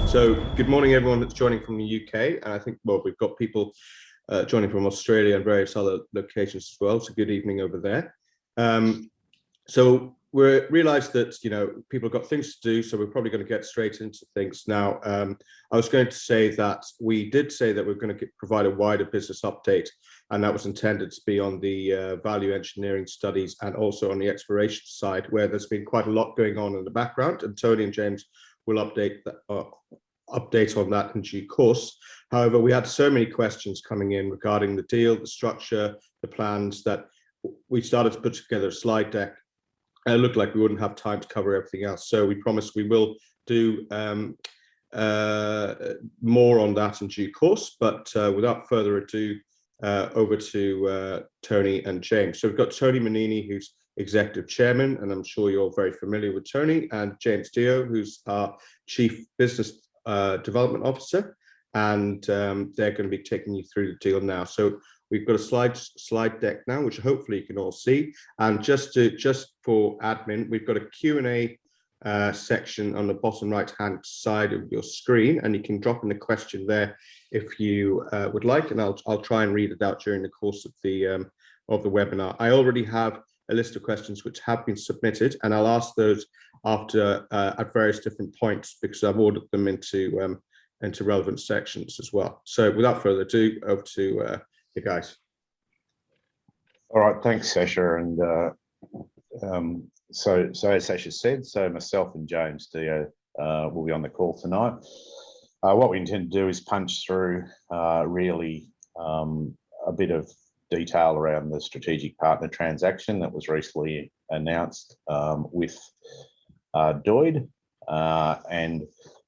So good morning, everyone that's joining from the UK. And I think, well, we've got people joining from Australia and various other locations as well. So good evening over there. So we realized that, people have got things to do, so we're probably going to get straight into things now. I was going to say that we did say that we're going to provide a wider business update, and that was intended to be on the value engineering studies and also on the exploration side, where there's been quite a lot going on in the background, and Tony and James will update on that in due course. However, we had so many questions coming in regarding the deal, the structure, the plans, that we started to put together a slide deck. And it looked like we wouldn't have time to cover everything else. So we promised we will do more on that in due course. But without further ado, over to Tony and James. So we've got Tony Manini, who's Executive Chairman, and I'm sure you're very familiar with Tony, and James Dio, who's our Chief Business Development Officer, and they're going to be taking you through the deal now. So we've got a slide deck now, which hopefully you can all see. And just for admin, we've got a Q&A section on the bottom right-hand side of your screen, and you can drop in a question there if you would like, and I'll try and read it out during the course of the webinar. I already have a list of questions which have been submitted, and I'll ask those after at various different points, because I've ordered them into relevant sections as well. So without further ado, over to you guys. All right, thanks, Sasha. And so as Sasha said, so myself and James Dio will be on the call tonight. What we intend to do is punch through really a bit of detail around the strategic partner transaction that was recently announced with DOID, and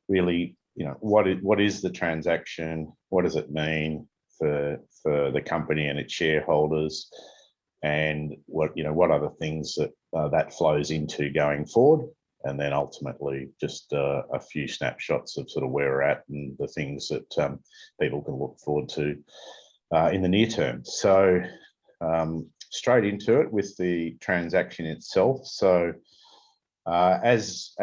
really, what is the transaction? What does it mean for the company and its shareholders, and what are the things that that flows into going forward, and then ultimately just a few snapshots of sort of where we're at and the things that people can look forward to in the near term. So straight into it with the transaction itself. So as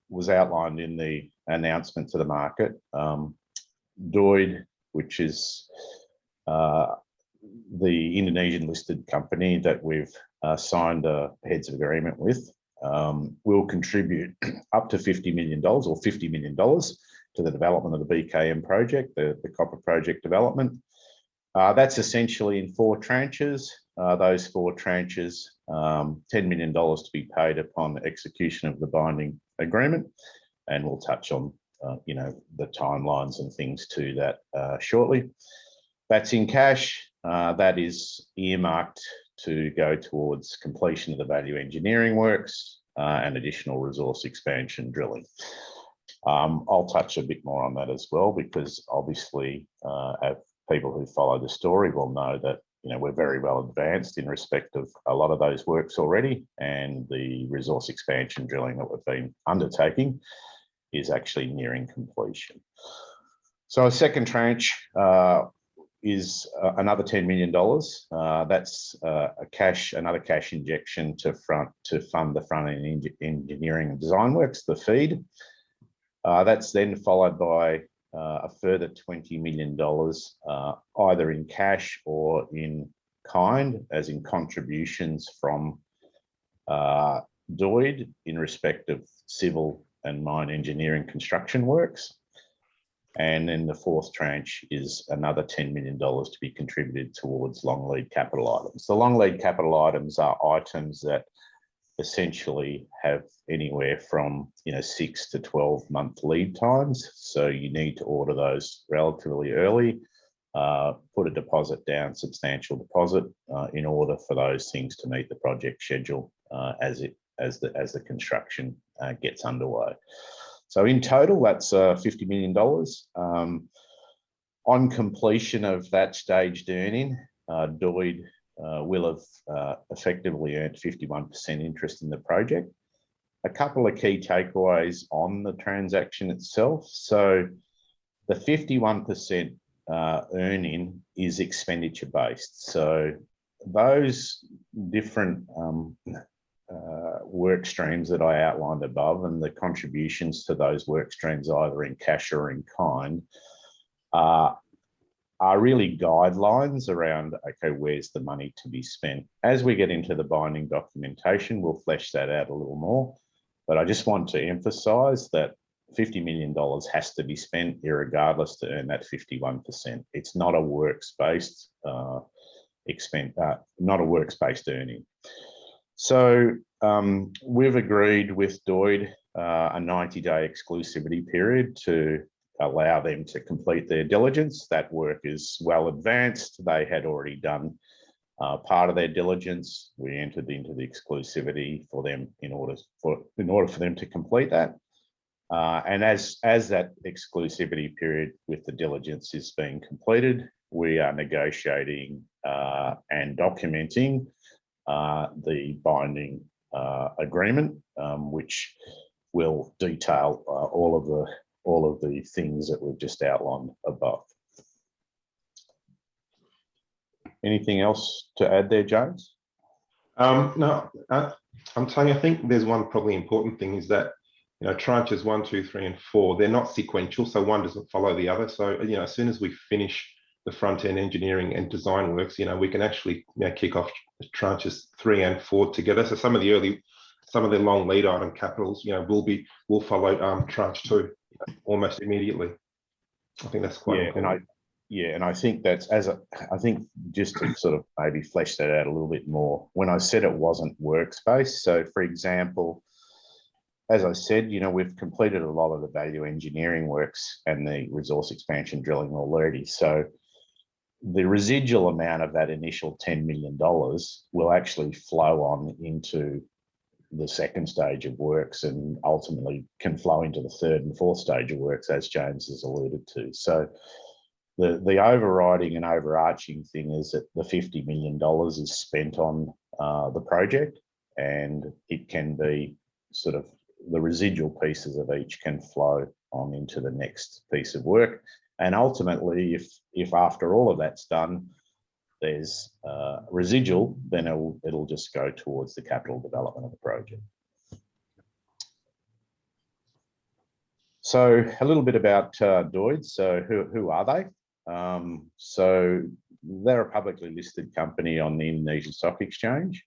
was outlined in the announcement to the market, DOID, which is the Indonesian listed company that we've signed a heads of agreement with, will contribute up to $50 million or $50 million to the development of the BKM project, the copper project development. That's essentially in 4 tranches. Those 4 tranches, $10 million to be paid upon execution of the binding agreement, and we'll touch on the timelines and things to that shortly. That's in cash. That is earmarked to go towards completion of the value engineering works and additional resource expansion drilling. I'll touch a bit more on that as well, because obviously people who follow the story will know that we're very well advanced in respect of a lot of those works already, and the resource expansion drilling that we've been undertaking is actually nearing completion. So a second tranche is another $10 million. That's another cash injection to fund the front-end engineering and design works, the FEED. That's then followed by a further $20 million, either in cash or in kind, as in contributions from DOID in respect of civil and mine engineering construction works. And then the fourth tranche is another $10 million to be contributed towards long lead capital items. The long lead capital items are items that essentially have anywhere from 6 to 12 month lead times. So you need to order those relatively early, put a deposit down, substantial deposit, in order for those things to meet the project schedule as the construction gets underway. So in total, that's $50 million. On completion of that staged earning, DOID will have effectively earned 51% interest in the project. A couple of key takeaways on the transaction itself. So the 51% earning is expenditure based. So those different work streams that I outlined above, and the contributions to those work streams, either in cash or in kind, are really guidelines around, okay, where's the money to be spent? As we get into the binding documentation, we'll flesh that out a little more. But I just want to emphasise that $50 million has to be spent irregardless to earn that 51%. It's not a works-based expense, not a works-based earning. So we've agreed with DOID a 90-day exclusivity period to allow them to complete their diligence. That work is well advanced. They had already done part of their diligence. We entered into the exclusivity for them in order for them to complete that. And as that exclusivity period with the diligence is being completed, we are negotiating and documenting the binding agreement, which will detail all of the things that we've just outlined above. Anything else to add there, James? No, I'm telling you, I think there's one probably important thing is that, you know, tranches 1, 2, 3, and 4, they're not sequential, so one doesn't follow the other. So, you know, as soon as we finish the front-end engineering and design works, you know, we can actually, you know, kick off tranches 3 and 4 together. So some of the long lead item capitals, you know, will follow tranche 2 almost immediately. I think that's quite important. And I think that's I think just to sort of maybe flesh that out a little bit more, when I said it wasn't workspace, so for example, as I said, you know, we've completed a lot of the value engineering works and the resource expansion drilling already. So the residual amount of that initial $10 million will actually flow on into the second stage of works, and ultimately can flow into the third and fourth stage of works, as James has alluded to. So the overriding and overarching thing is that the $50 million is spent on the project, and it can be sort of the residual pieces of each can flow on into the next piece of work. And ultimately, if after all of that's done, there's residual, then it'll just go towards the capital development of the project. So a little bit about DOID. So who are they? So they're a publicly listed company on the Indonesian Stock Exchange.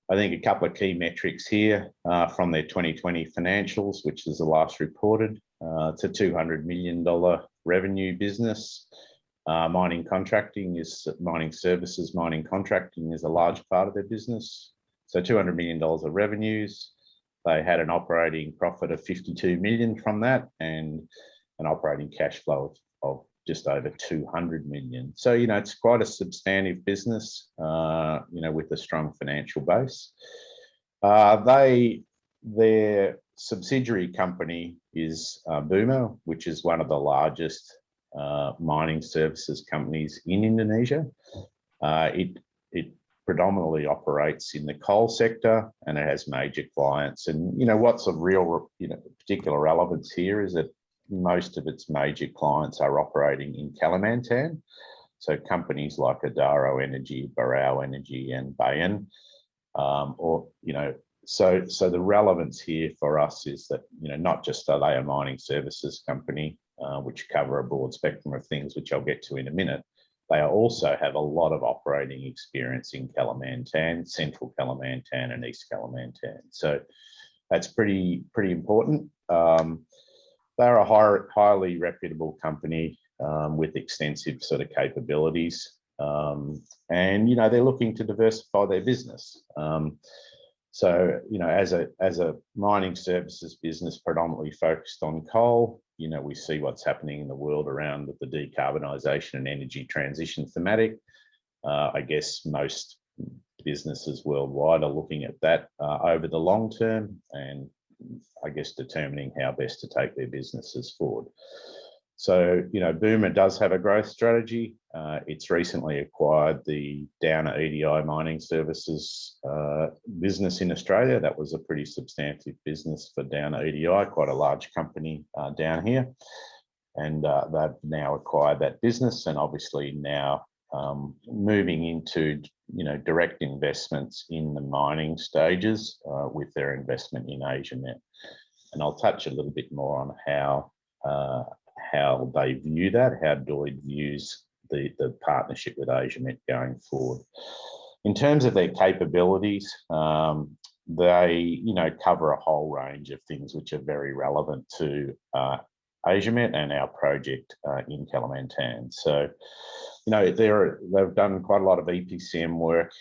I think a couple of key metrics here from their 2020 financials, which is the last reported. It's a $200 million revenue business. Mining services, mining contracting is a large part of their business. So $200 million of revenues. They had an operating profit of 52 million from that, and an operating cash flow of just over 200 million. So, you know, it's quite a substantive business, you know, with a strong financial base. Their subsidiary company is Buma, which is one of the largest mining services companies in Indonesia. It predominantly operates in the coal sector, and it has major clients. And, you know, what's of real, you know, particular relevance here is that most of its major clients are operating in Kalimantan. So companies like Adaro Energy, Barau Energy, and Bayan, or, you know, so the relevance here for us is that, you know, not just are they a mining services company, which cover a broad spectrum of things, which I'll get to in a minute, they also have a lot of operating experience in Kalimantan, Central Kalimantan, and East Kalimantan. So that's pretty important. They're a highly reputable company with extensive sort of capabilities, and, you know, they're looking to diversify their business. So, you know, as a mining services business predominantly focused on coal, you know, we see what's happening in the world around with the decarbonisation and energy transition thematic. I guess most businesses worldwide are looking at that over the long term, and I guess determining how best to take their businesses forward. So, you know, Buma does have a growth strategy. It's recently acquired the Downer EDI Mining Services business in Australia. That was a pretty substantive business for Downer EDI, quite a large company down here. And they've now acquired that business, and obviously now moving into, direct investments in the mining stages with their investment in Asiamet. And I'll touch a little bit more on how they view that, how DOID views the partnership with Asiamet going forward. In terms of their capabilities, they, cover a whole range of things which are very relevant to Asiamet and our project in Kalimantan. So, they've done quite a lot of EPCM work,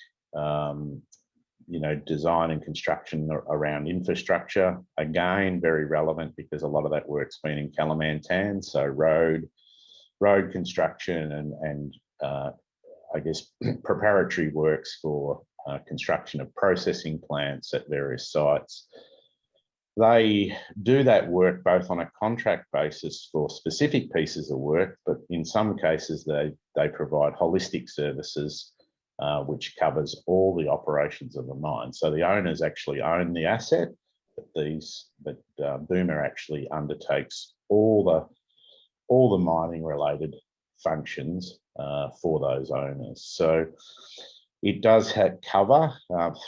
design and construction around infrastructure. Again, very relevant because a lot of that work's been in Kalimantan. So road construction and I guess preparatory works for construction of processing plants at various sites. They do that work both on a contract basis for specific pieces of work, but in some cases they provide holistic services which covers all the operations of the mine. So the owners actually own the asset, but Boomer actually undertakes all the mining related functions for those owners. So it does cover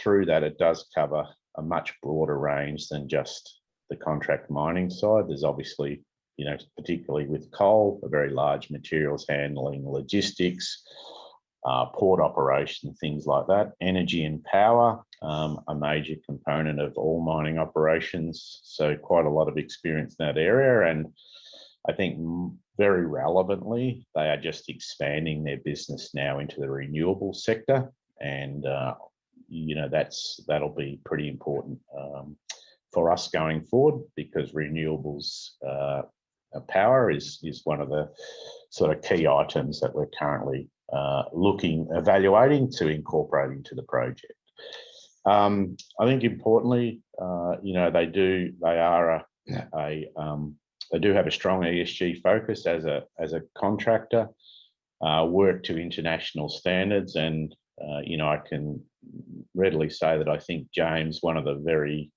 through that. It does cover a much broader range than just the contract mining side. There's obviously, particularly with coal, a very large materials handling, logistics, port operation, things like that. Energy and power, a major component of all mining operations. So quite a lot of experience in that area. And I think very relevantly, they are just expanding their business now into the renewable sector. And that'll be pretty important for us going forward, because renewables power is one of the sort of key items that we're currently evaluating to incorporate into the project. I think importantly, they do have a strong ESG focus as a contractor, work to international standards, and I can readily say that I think, James, one of the very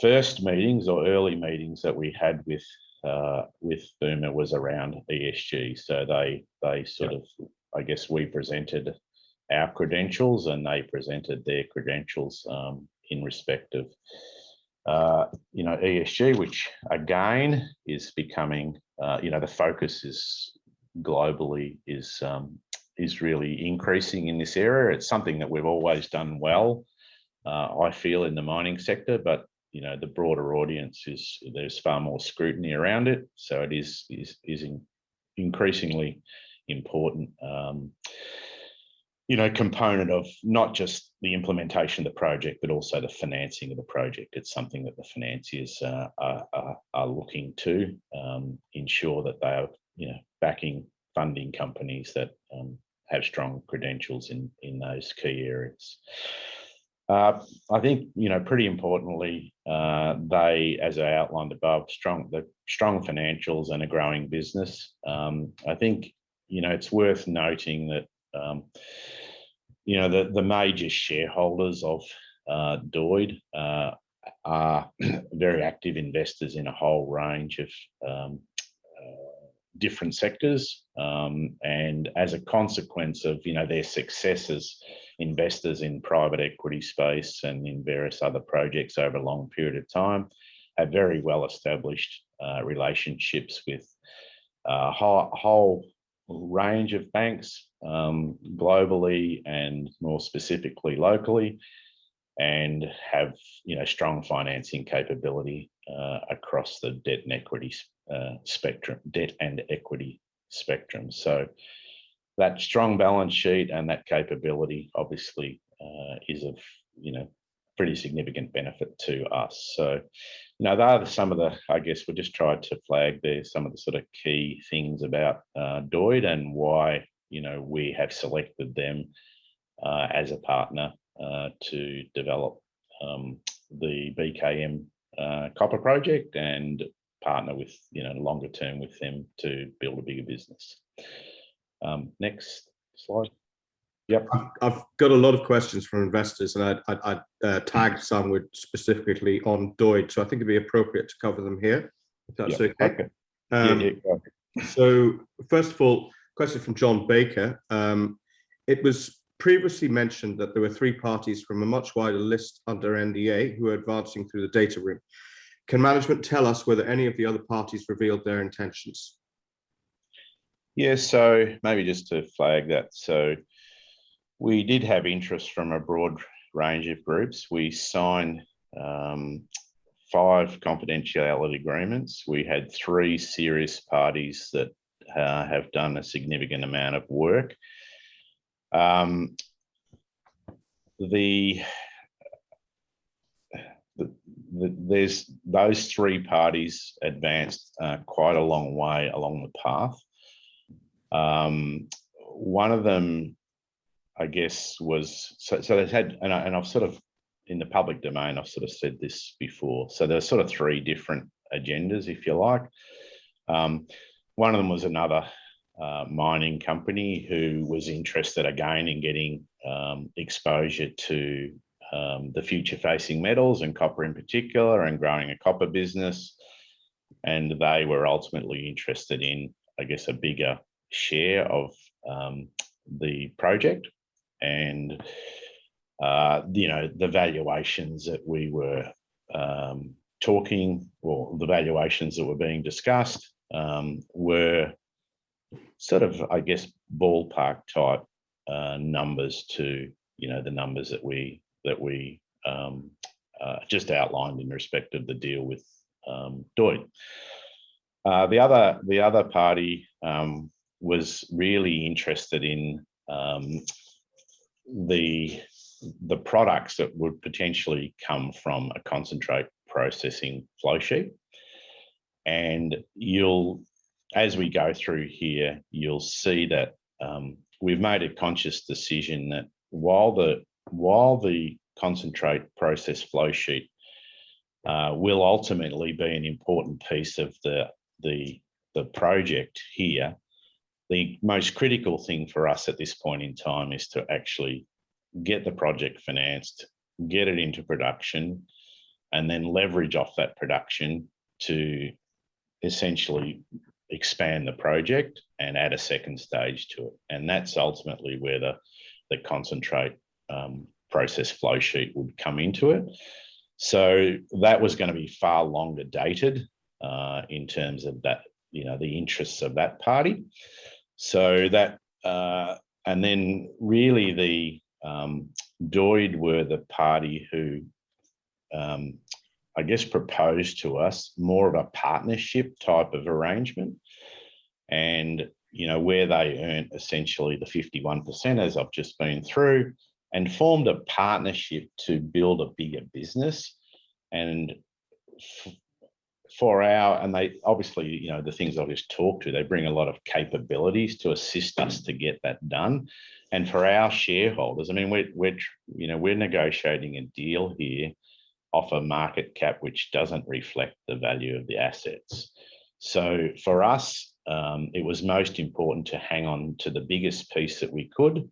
first meetings or early meetings that we had with Boomer was around ESG. So they sort of, I guess, we presented our credentials and they presented their credentials in respect of ESG, which again is becoming the focus is globally is really increasing in this area. It's something that we've always done well, I feel, in the mining sector, but the broader audience there's far more scrutiny around it. So it is increasingly important, component of not just the implementation of the project, but also the financing of the project. It's something that the financiers are looking to ensure that they are, backing funding companies that have strong credentials in those key areas. I think, pretty importantly, they, as I outlined above, strong financials and a growing business. I think, it's worth noting that, the major shareholders of DOID are very active investors in a whole range of different sectors, and as a consequence of their success as investors in private equity space and in various other projects over a long period of time, have very well established relationships with a whole range of banks globally and more specifically locally, and have strong financing capability across the debt and equity spectrum. So that strong balance sheet and that capability obviously is of pretty significant benefit to us. So they are some of the, I guess we just tried to flag there some of the sort of key things about DOID and why we have selected them as a partner to develop the BKM copper project and partner with longer term with them to build a bigger business. Next slide. Yep. I've got a lot of questions from investors, and I tagged some with specifically on DOID, so I think it'd be appropriate to cover them here, if that's okay. Yeah. So first of all, question from John Baker. It was previously mentioned that there were 3 parties from a much wider list under NDA who are advancing through the data room. Can management tell us whether any of the other parties revealed their intentions? Yeah, so maybe just to flag that. So we did have interest from a broad range of groups. We signed 5 confidentiality agreements. We had 3 serious parties that have done a significant amount of work. There's those 3 parties advanced quite a long way along the path. One of them, I guess, was so they've had, and I've sort of in the public domain, I've sort of said this before. So there's sort of 3 different agendas, if you like. One of them was another mining company who was interested again in getting exposure to the future-facing metals and copper in particular, and growing a copper business. And they were ultimately interested in, I guess, a bigger share of the project. And the valuations that we were talking, or the valuations that were being discussed, were sort of, I guess, ballpark type numbers to the numbers that we just outlined in respect of the deal with DOID. The other party was really interested in the products that would potentially come from a concentrate processing flow sheet. And as we go through here, you'll see that we've made a conscious decision that while the concentrate process flow sheet will ultimately be an important piece of the project here, the most critical thing for us at this point in time is to actually get the project financed, get it into production, and then leverage off that production to essentially expand the project and add a second stage to it. And that's ultimately where the concentrate process flow sheet would come into it. So that was going to be far longer dated in terms of that, the interests of that party. So that, and then really the DOID were the party who, I guess, proposed to us more of a partnership type of arrangement. And, where they earned essentially the 51%, as I've just been through, and formed a partnership to build a bigger business. And and they obviously, the things I've just talked to, they bring a lot of capabilities to assist us to get that done. And for our shareholders, I mean, we're negotiating a deal here off a market cap which doesn't reflect the value of the assets. So for us, it was most important to hang on to the biggest piece that we could,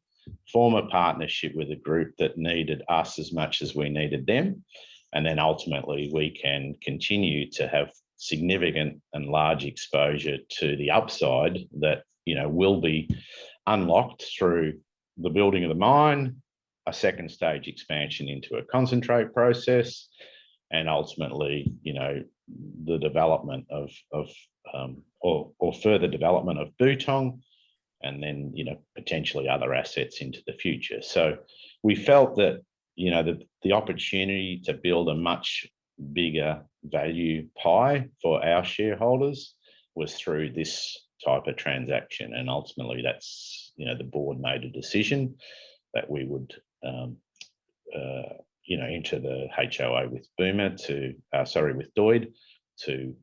form a partnership with a group that needed us as much as we needed them. And then ultimately we can continue to have significant and large exposure to the upside that, will be unlocked through the building of the mine, a second stage expansion into a concentrate process, and ultimately, the development of or further development of Butong, and then, potentially other assets into the future. So we felt that, the opportunity to build a much bigger value pie for our shareholders was through this type of transaction. And ultimately that's, the board made a decision that we would, enter the HOA with Boomer with DOID to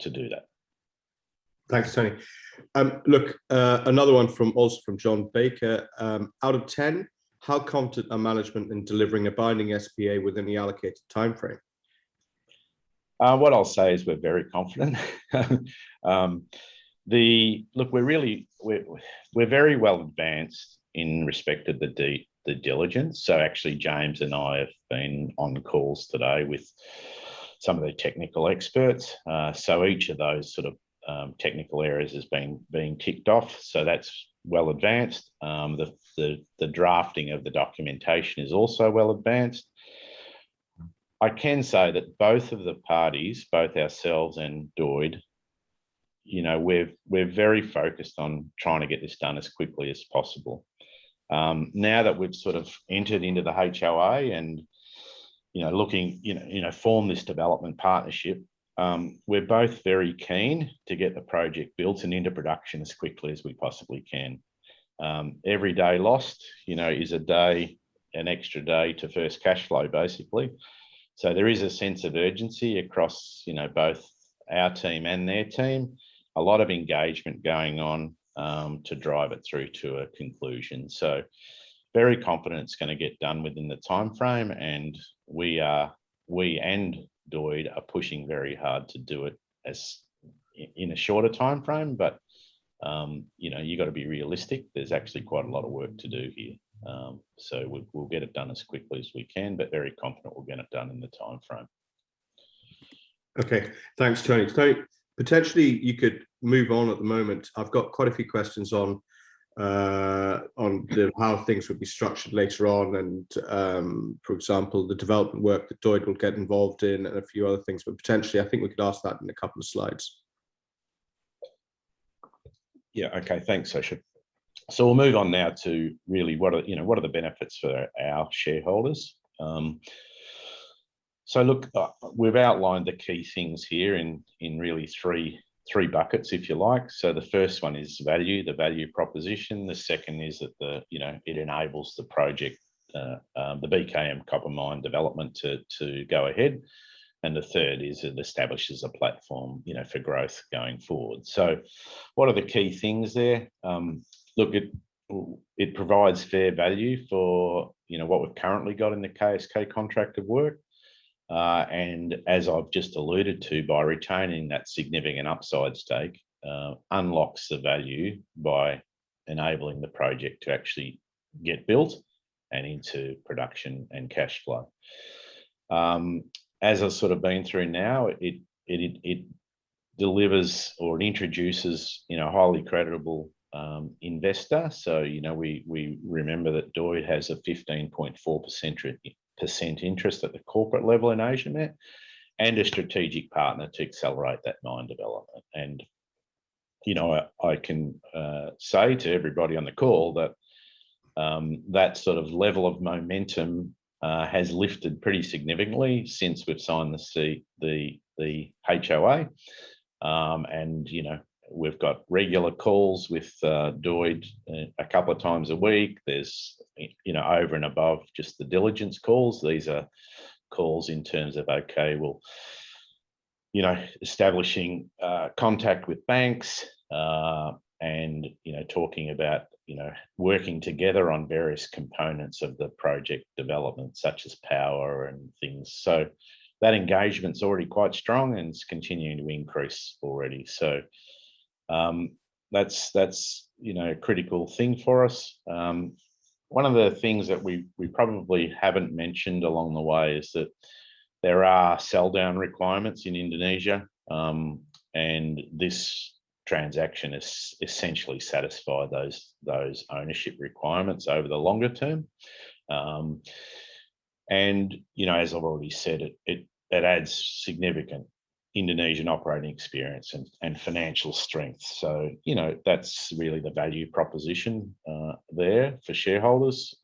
do that. Thanks, Tony. Look, another one from John Baker. Out of 10, how confident are management in delivering a binding SPA within the allocated timeframe? What I'll say is we're very confident. We're very well advanced in respect of the diligence. So actually, James and I have been on calls today with some of the technical experts. So each of those sort of technical areas is being ticked off, so that's well advanced. The drafting of the documentation is also well advanced. I can say that both of the parties, both ourselves and DOID, we're very focused on trying to get this done as quickly as possible. Now that we've sort of entered into the HOA and form this development partnership, we're both very keen to get the project built and into production as quickly as we possibly can. Every day lost, is an extra day to first cash flow, basically. So there is a sense of urgency across, both our team and their team. A lot of engagement going on to drive it through to a conclusion. So very confident it's going to get done within the time frame, and we and DOID are pushing very hard to do it as in a shorter time frame. But you got to be realistic. There's actually quite a lot of work to do here. So we'll get it done as quickly as we can, but very confident we'll get it done in the time frame. Okay, thanks, Tony. Tony, potentially you could move on at the moment. I've got quite a few questions on how things would be structured later on, and for example, the development work that DOID will get involved in, and a few other things. But potentially, I think we could ask that in a couple of slides. Yeah. Okay. Thanks, Sasha. So we'll move on now to really what are the benefits for our shareholders. So look, we've outlined the key things here in really three buckets, if you like. So the first one is value, the value proposition. The second is that it enables the project, the BKM copper mine development to go ahead. And the third is it establishes a platform, for growth going forward. So what are the key things there? Look, it provides fair value for, what we've currently got in the KSK contract of work. And as I've just alluded to, by retaining that significant upside stake, unlocks the value by enabling the project to actually get built and into production and cash flow. As I've sort of been through now, it delivers, or it introduces, a highly credible investor. So, we remember that DOID has a 15.4% interest at the corporate level in Asiamet, and a strategic partner to accelerate that mine development. And, I can say to everybody on the call that that sort of level of momentum has lifted pretty significantly since we've signed the HOA. And, we've got regular calls with DOID a couple of times a week. There's, over and above just the diligence calls. These are calls in terms of, okay, well, establishing contact with banks and, talking about, working together on various components of the project development, such as power and things. So that engagement's already quite strong, and it's continuing to increase already. So that's a critical thing for us. One of the things that we probably haven't mentioned along the way is that there are sell down requirements in Indonesia, and this transaction is essentially satisfy those ownership requirements over the longer term. And as I've already said, it adds significant Indonesian operating experience and financial strength. So, that's really the value proposition there for shareholders.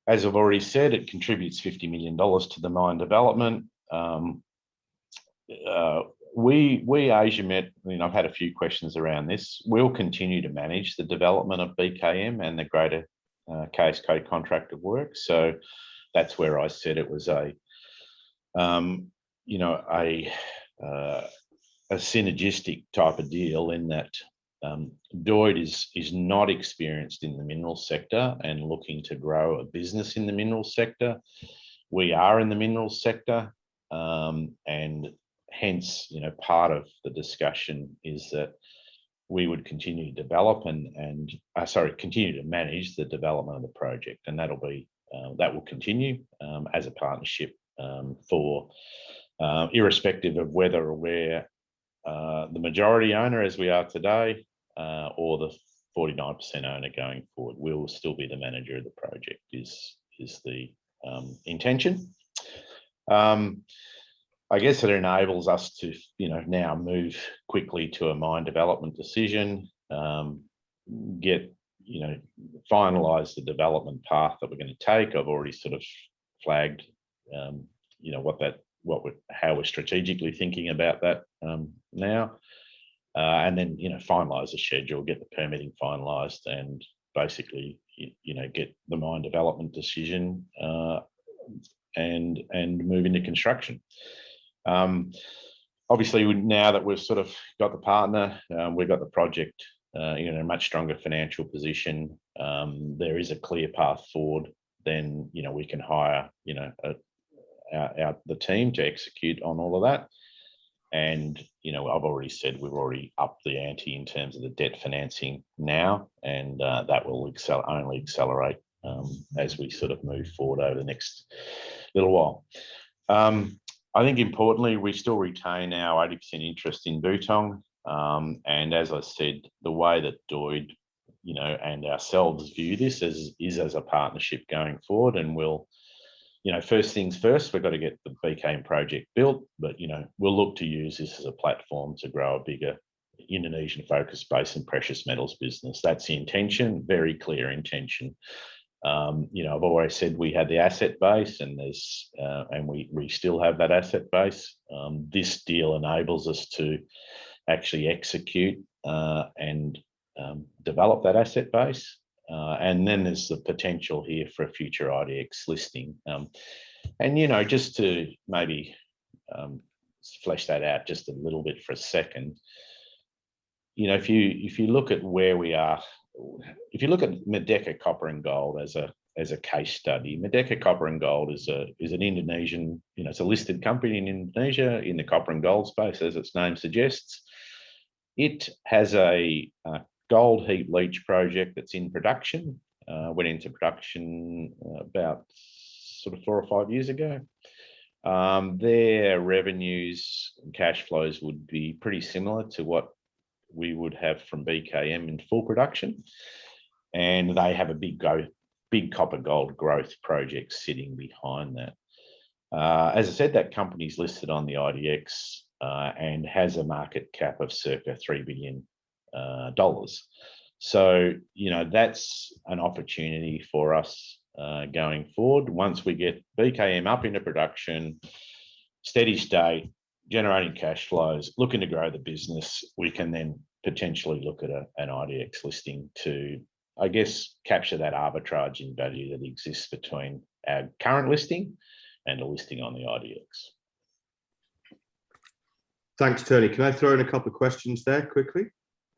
As I've already said, it contributes $50 million to the mine development. We Asiamet, I've had a few questions around this. We'll continue to manage the development of BKM and the greater KSK contract of work. So that's where I said it was a synergistic type of deal, in that DOID is not experienced in the mineral sector and looking to grow a business in the mineral sector. We are in the mineral sector, and hence, part of the discussion is that we would continue to develop continue to manage the development of the project, and that will continue as a partnership for irrespective of whether we're the majority owner as we are today, or the 49% owner going forward. We'll still be the manager of the project is the intention. I guess it enables us to, now move quickly to a mine development decision, get, finalise the development path that we're going to take. I've already sort of flagged, how we're strategically thinking about that now, and then finalise the schedule, get the permitting finalised, and basically get the mine development decision and move into construction. Obviously, now that we've sort of got the partner, we've got the project in a much stronger financial position. There is a clear path forward. Then we can hire out the team to execute on all of that. And I've already said we've already upped the ante in terms of the debt financing now, and that will only accelerate as we sort of move forward over the next little while. I think importantly, we still retain our 80% interest in Butong, and as I said, the way that DOID, and ourselves view this is as a partnership going forward, and we'll. First things first, we've got to get the BKM project built, but, we'll look to use this as a platform to grow a bigger Indonesian-focused base and precious metals business. That's the intention, very clear intention. I've always said we had the asset base, and we still have that asset base. This deal enables us to actually execute and develop that asset base. And then there's the potential here for a future IDX listing. And, just to maybe flesh that out just a little bit for a second, if you look at where we are, if you look at Merdeka Copper and Gold as a case study, Merdeka Copper and Gold is an Indonesian, it's a listed company in Indonesia in the copper and gold space, as its name suggests. It has a gold heap leach project that's in production, went into production about sort of 4 or 5 years ago. Their revenues and cash flows would be pretty similar to what we would have from BKM in full production. And they have a big copper gold growth project sitting behind that. As I said, that company's listed on the IDX and has a market cap of circa $3 billion. So, that's an opportunity for us going forward. Once we get BKM up into production, steady state, generating cash flows, looking to grow the business, we can then potentially look at an IDX listing to, I guess, capture that arbitrage in value that exists between our current listing and a listing on the IDX. Thanks, Tony. Can I throw in a couple of questions there quickly?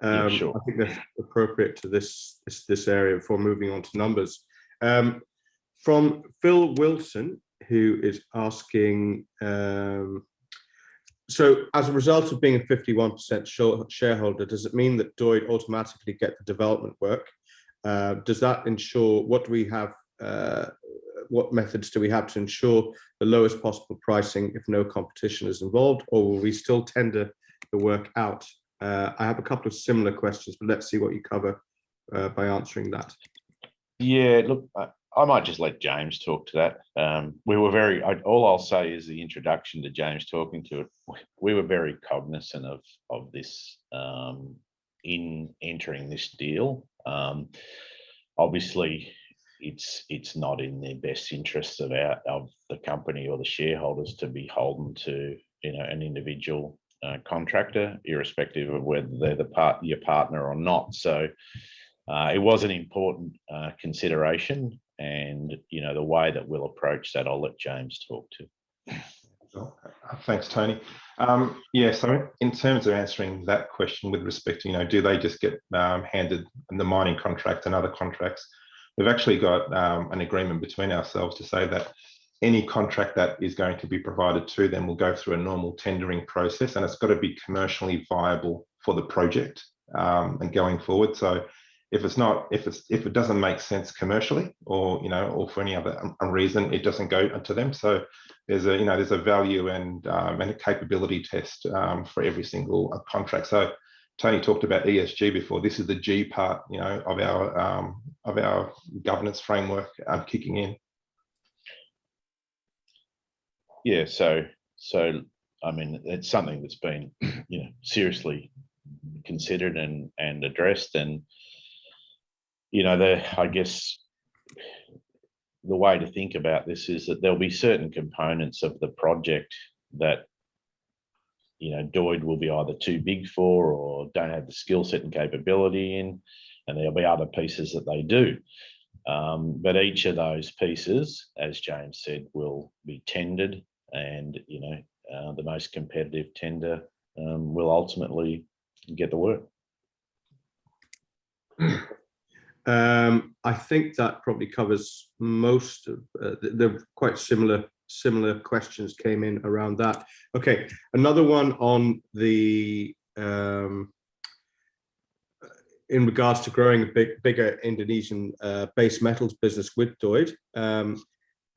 Yeah, sure. I think that's appropriate to this area before moving on to numbers. From Phil Wilson, who is asking, so as a result of being a 51% shareholder, does it mean that DOID automatically get the development work? Does that ensure, what methods do we have to ensure the lowest possible pricing if no competition is involved, or will we still tender the work out? I have a couple of similar questions, but let's see what you cover by answering that. Yeah, look, I might just let James talk to that. We were all I'll say is the introduction to James talking to it. We were very cognizant of this in entering this deal. Obviously, it's not in the best interests of the company or the shareholders to be beholden to an individual contractor, irrespective of whether they're your partner or not. So it was an important consideration, and the way that we'll approach that, I'll let James talk to. Thanks, Tony. Yeah, so in terms of answering that question with respect to, do they just get handed the mining contract and other contracts? We've actually got an agreement between ourselves to say that any contract that is going to be provided to them will go through a normal tendering process, and it's got to be commercially viable for the project and going forward. So if it doesn't make sense commercially, or or for any other reason, it doesn't go to them. So there's a value and a capability test for every single contract. So Tony talked about ESG before. This is the G part, of our governance framework kicking in. Yeah, so I mean, it's something that's been seriously considered and addressed, and I guess the way to think about this is that there'll be certain components of the project that DOID will be either too big for or don't have the skill set and capability in, and there'll be other pieces that they do. But each of those pieces, as James said, will be tendered, and the most competitive tender will ultimately get the work. I think that probably covers most of the quite similar questions came in around that. Okay, another one on the in regards to growing a bigger Indonesian base metals business with DOID.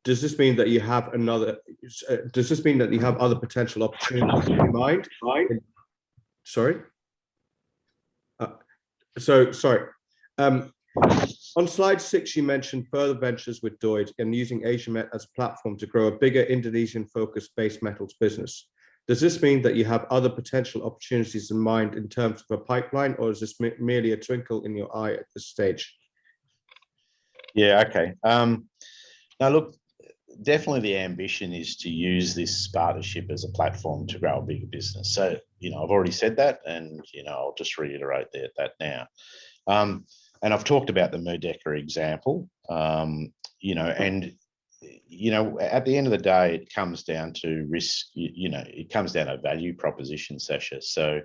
Does this mean that you have other potential opportunities in mind? Sorry. Sorry. On slide 6, you mentioned further ventures with DOID and using Asiamet as a platform to grow a bigger Indonesian-focused base metals business. Does this mean that you have other potential opportunities in mind in terms of a pipeline, or is this merely a twinkle in your eye at this stage? Yeah, okay. Now, look, definitely the ambition is to use this partnership as a platform to grow a bigger business. So, I've already said that, and, I'll just reiterate that now. And I've talked about the Merdeka example, and, at the end of the day, it comes down to risk, it comes down to value proposition, Sasha. So,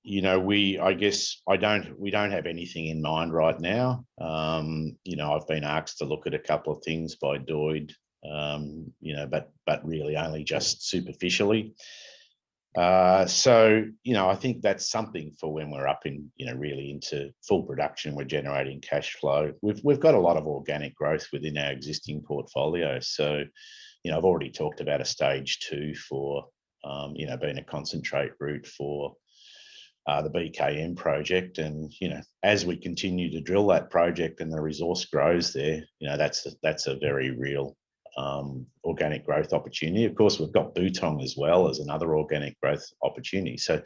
we don't have anything in mind right now. I've been asked to look at a couple of things by DOID, but really only just superficially. So, I think that's something for when we're up in, really into full production, we're generating cash flow. We've got a lot of organic growth within our existing portfolio. So, I've already talked about a stage 2 for, being a concentrate route for the BKM project. And, as we continue to drill that project and the resource grows there, that's a very real organic growth opportunity. Of course, we've got Butong as well as another organic growth opportunity. So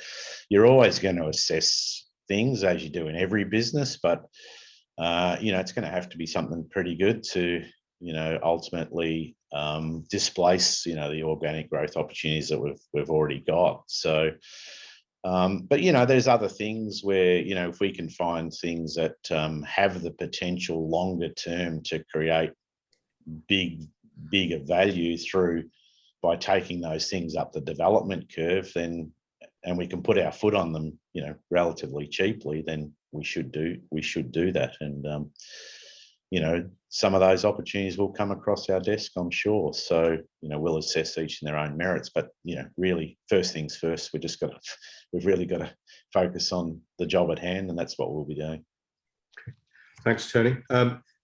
you're always going to assess things as you do in every business, but it's going to have to be something pretty good to ultimately displace the organic growth opportunities that we've already got. So but there's other things where if we can find things that have the potential longer term to create bigger value by taking those things up the development curve, then, and we can put our foot on them, relatively cheaply, then we should do that. And some of those opportunities will come across our desk, I'm sure. So we'll assess each in their own merits. But really, first things first, we've really got to focus on the job at hand, and that's what we'll be doing. Okay. Thanks, Tony.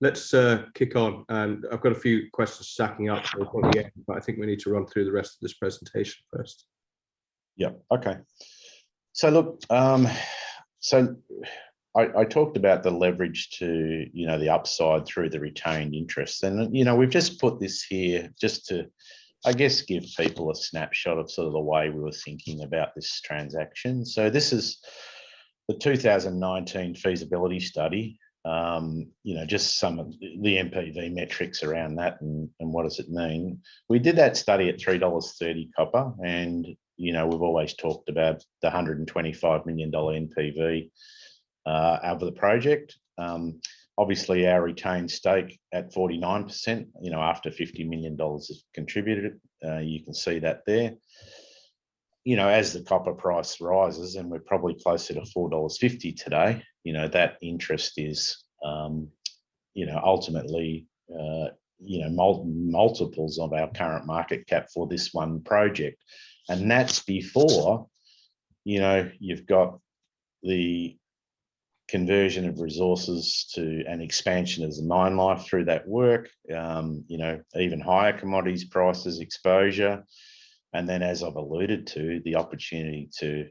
Let's kick on, and I've got a few questions stacking up at the end, but I think we need to run through the rest of this presentation first. Yeah. Okay. So look, I talked about the leverage to the upside through the retained interest, and we've just put this here just to, I guess, give people a snapshot of sort of the way we were thinking about this transaction. So this is the 2019 feasibility study. Just some of the NPV metrics around that, and what does it mean? We did that study at $3.30 copper, and we've always talked about the $125 million NPV of the project. Obviously, our retained stake at 49%. After $50 million is contributed, you can see that there. As the copper price rises, and we're probably closer to $4.50 today, that interest is, ultimately, multiples of our current market cap for this one project. And that's before, you've got the conversion of resources to an expansion of the mine life through that work, even higher commodities prices exposure. And then, as I've alluded to, the opportunity to,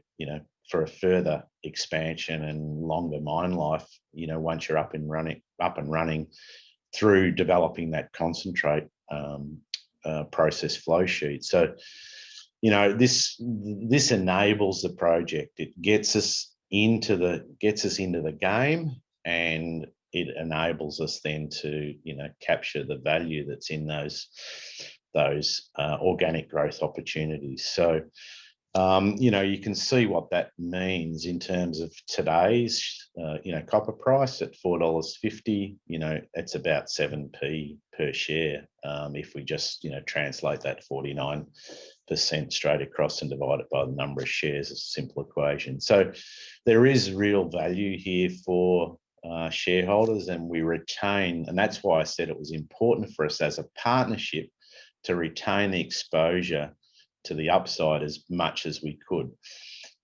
for a further expansion and longer mine life, once you're up and running through developing that concentrate process flow sheet. So, this enables the project. It gets us into the game, and it enables us then to capture the value that's in those organic growth opportunities. So you can see what that means in terms of today's copper price at $4.50. It's about 7p per share if we just translate that 49% straight across and divide it by the number of shares. It's a simple equation. So there is real value here for shareholders, and we retain, and that's why I said it was important for us as a partnership to retain the exposure to the upside as much as we could.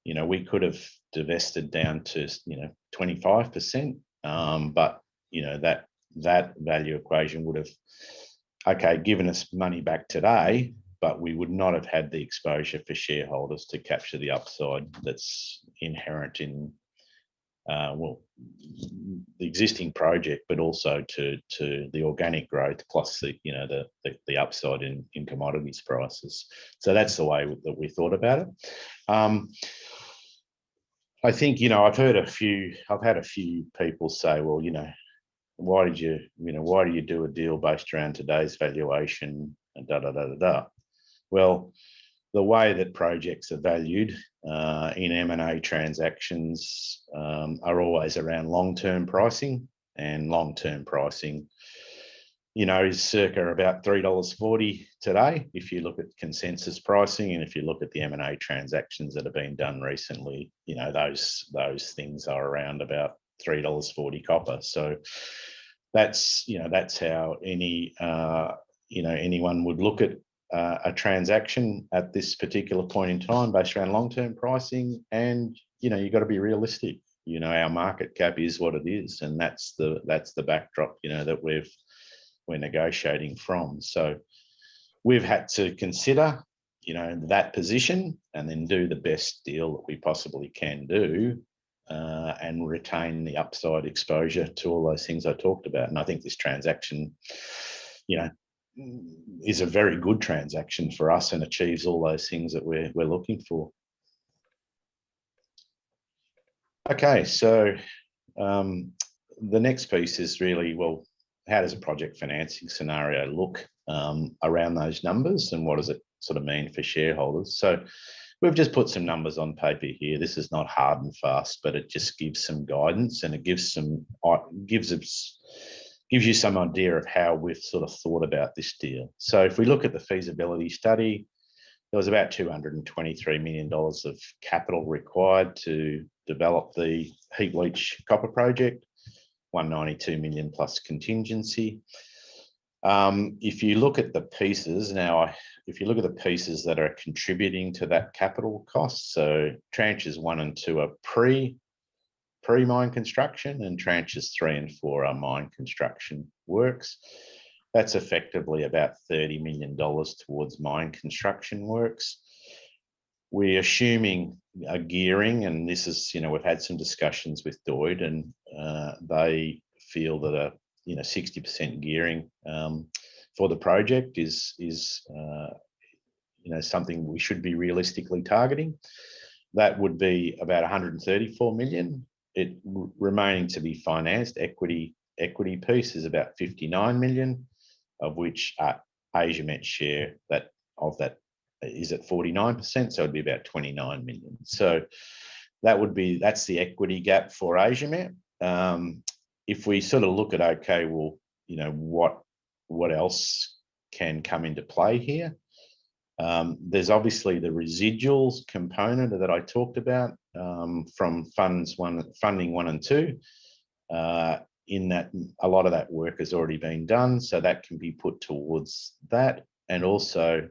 We could have divested down to 25%, but that value equation would have given us money back today, but we would not have had the exposure for shareholders to capture the upside that's inherent in the existing project, but also to the organic growth plus the upside in commodities prices. So that's the way that we thought about it. I think I've had a few people say, well, why do you do a deal based around today's valuation and da da da da da? Well, the way that projects are valued in M&A transactions are always around long-term pricing, and long-term pricing, is circa about $3.40 today. If you look at consensus pricing, and if you look at the M&A transactions that have been done recently, those things are around about $3.40 copper. So that's how anyone would look at a transaction at this particular point in time based around long-term pricing. And you've got to be realistic. Our market cap is what it is, and that's the backdrop that we're negotiating from. So we've had to consider that position and then do the best deal that we possibly can do, and retain the upside exposure to all those things I talked about. And I think this transaction is a very good transaction for us and achieves all those things that we're looking for. Okay, so the next piece is really, well, how does a project financing scenario look around those numbers, and what does it sort of mean for shareholders? So we've just put some numbers on paper here. This is not hard and fast, but it just gives some guidance, and it gives you some idea of how we've sort of thought about this deal. So if we look at the feasibility study, there was about $223 million of capital required to develop the heap leach copper project, $192 million plus contingency. If you look at the pieces now, if you look at the pieces that are contributing to that capital cost, so tranches 1 and 2 are pre-mine construction, and tranches 3 and 4 are mine construction works. That's effectively about $30 million towards mine construction works. We're assuming a gearing, and this is, we've had some discussions with DOID, and they feel that a 60% gearing for the project is something we should be realistically targeting. That would be about $134 million. It remaining to be financed equity piece is about $59 million, of which Asiamet share of that is at 49%, so it'd be about $29 million. So that's the equity gap for Asiamet. If we sort of look at, what else can come into play here? There's obviously the residuals component that I talked about from funding 1 and 2. In that, a lot of that work has already been done, so that can be put towards that. And also,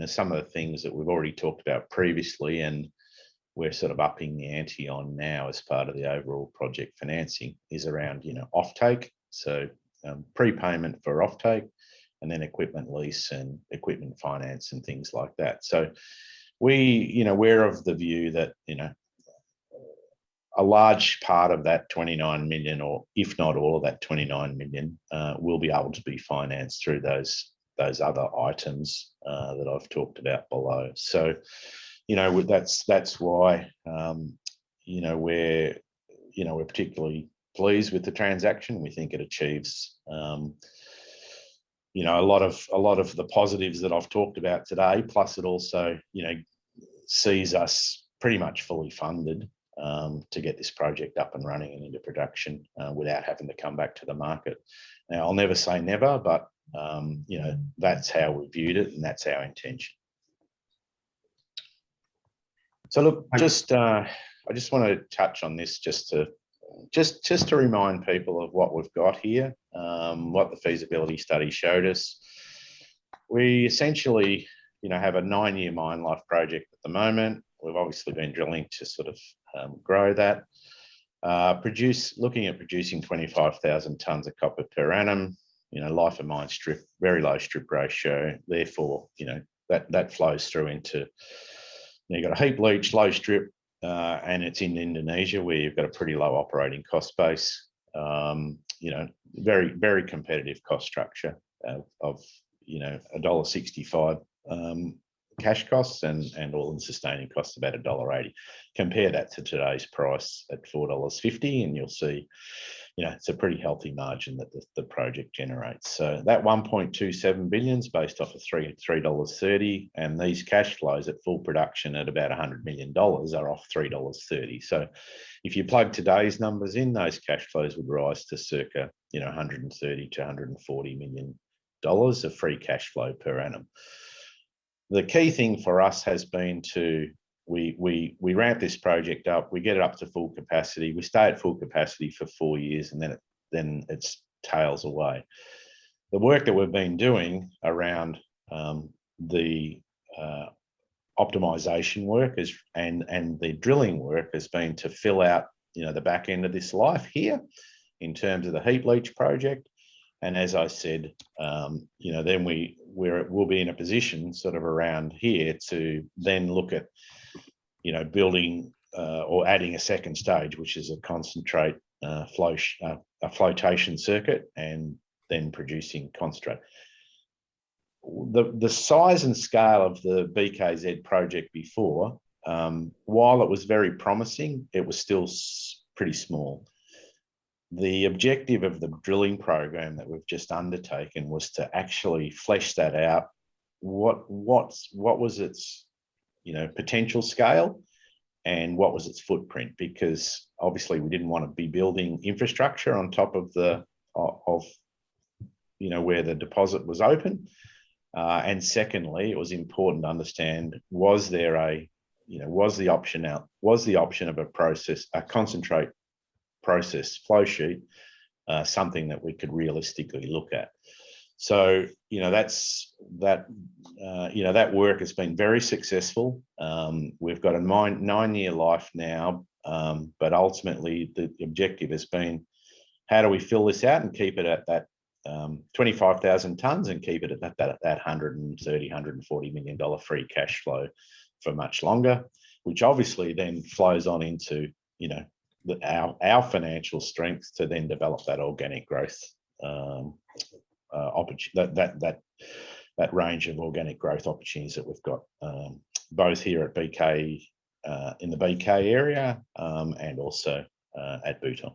some of the things that we've already talked about previously, and we're sort of upping the ante on now as part of the overall project financing is around, offtake. So prepayment for offtake, and then equipment lease and equipment finance and things like that. So we're of the view that, a large part of that 29 million, or if not all of that 29 million, will be able to be financed through those other items that I've talked about below. So, that's why, we're particularly pleased with the transaction. We think it achieves, a lot of the positives that I've talked about today. Plus, it also, sees us pretty much fully funded to get this project up and running and into production without having to come back to the market. Now, I'll never say never, but that's how we viewed it, and that's our intention. So look, I just want to touch on this just to remind people of what we've got here, what the feasibility study showed us. We essentially, have a 9-year mine life project at the moment. We've obviously been drilling to sort of grow that. Looking at producing 25,000 tonnes of copper per annum. Life of mine strip, very low strip ratio. Therefore, that flows through into, you've got a heap leach, low strip, and it's in Indonesia where you've got a pretty low operating cost base. Very, very competitive cost structure of $1.65 cash costs and all-in sustaining costs about $1.80. Compare that to today's price at $4.50, and you'll see, it's a pretty healthy margin that the project generates. So that 1.27 billion is based off of $3.30, and these cash flows at full production at about $100 million are off $3.30. So if you plug today's numbers in, those cash flows would rise to circa, 130 to 140 million dollars of free cash flow per annum. The key thing for us has been to we ramp this project up, we get it up to full capacity, we stay at full capacity for 4 years, and then it's tails away. The work that we've been doing around the optimization work and the drilling work has been to fill out the back end of this life here in terms of the heap leach project. And as I said, then we'll be in a position sort of around here to then look at, building or adding a second stage, which is a concentrate a flotation circuit, and then producing concentrate. The size and scale of the BKZ project before, while it was very promising, it was still pretty small. The objective of the drilling program that we've just undertaken was to actually flesh that out. What was its potential scale, and what was its footprint? Because obviously we didn't want to be building infrastructure on top of where the deposit was open. And secondly, it was important to understand, was the option of a concentrate process flow sheet something that we could realistically look at. So that work has been very successful. We've got a 9-year life now, but ultimately the objective has been, how do we fill this out and keep it at that 25,000 tonnes and keep it at that 130, $140 million free cash flow for much longer, which obviously then flows on into our financial strength to then develop that organic growth that range of organic growth opportunities that we've got, both here at BK in the BK area and also at Bhutan.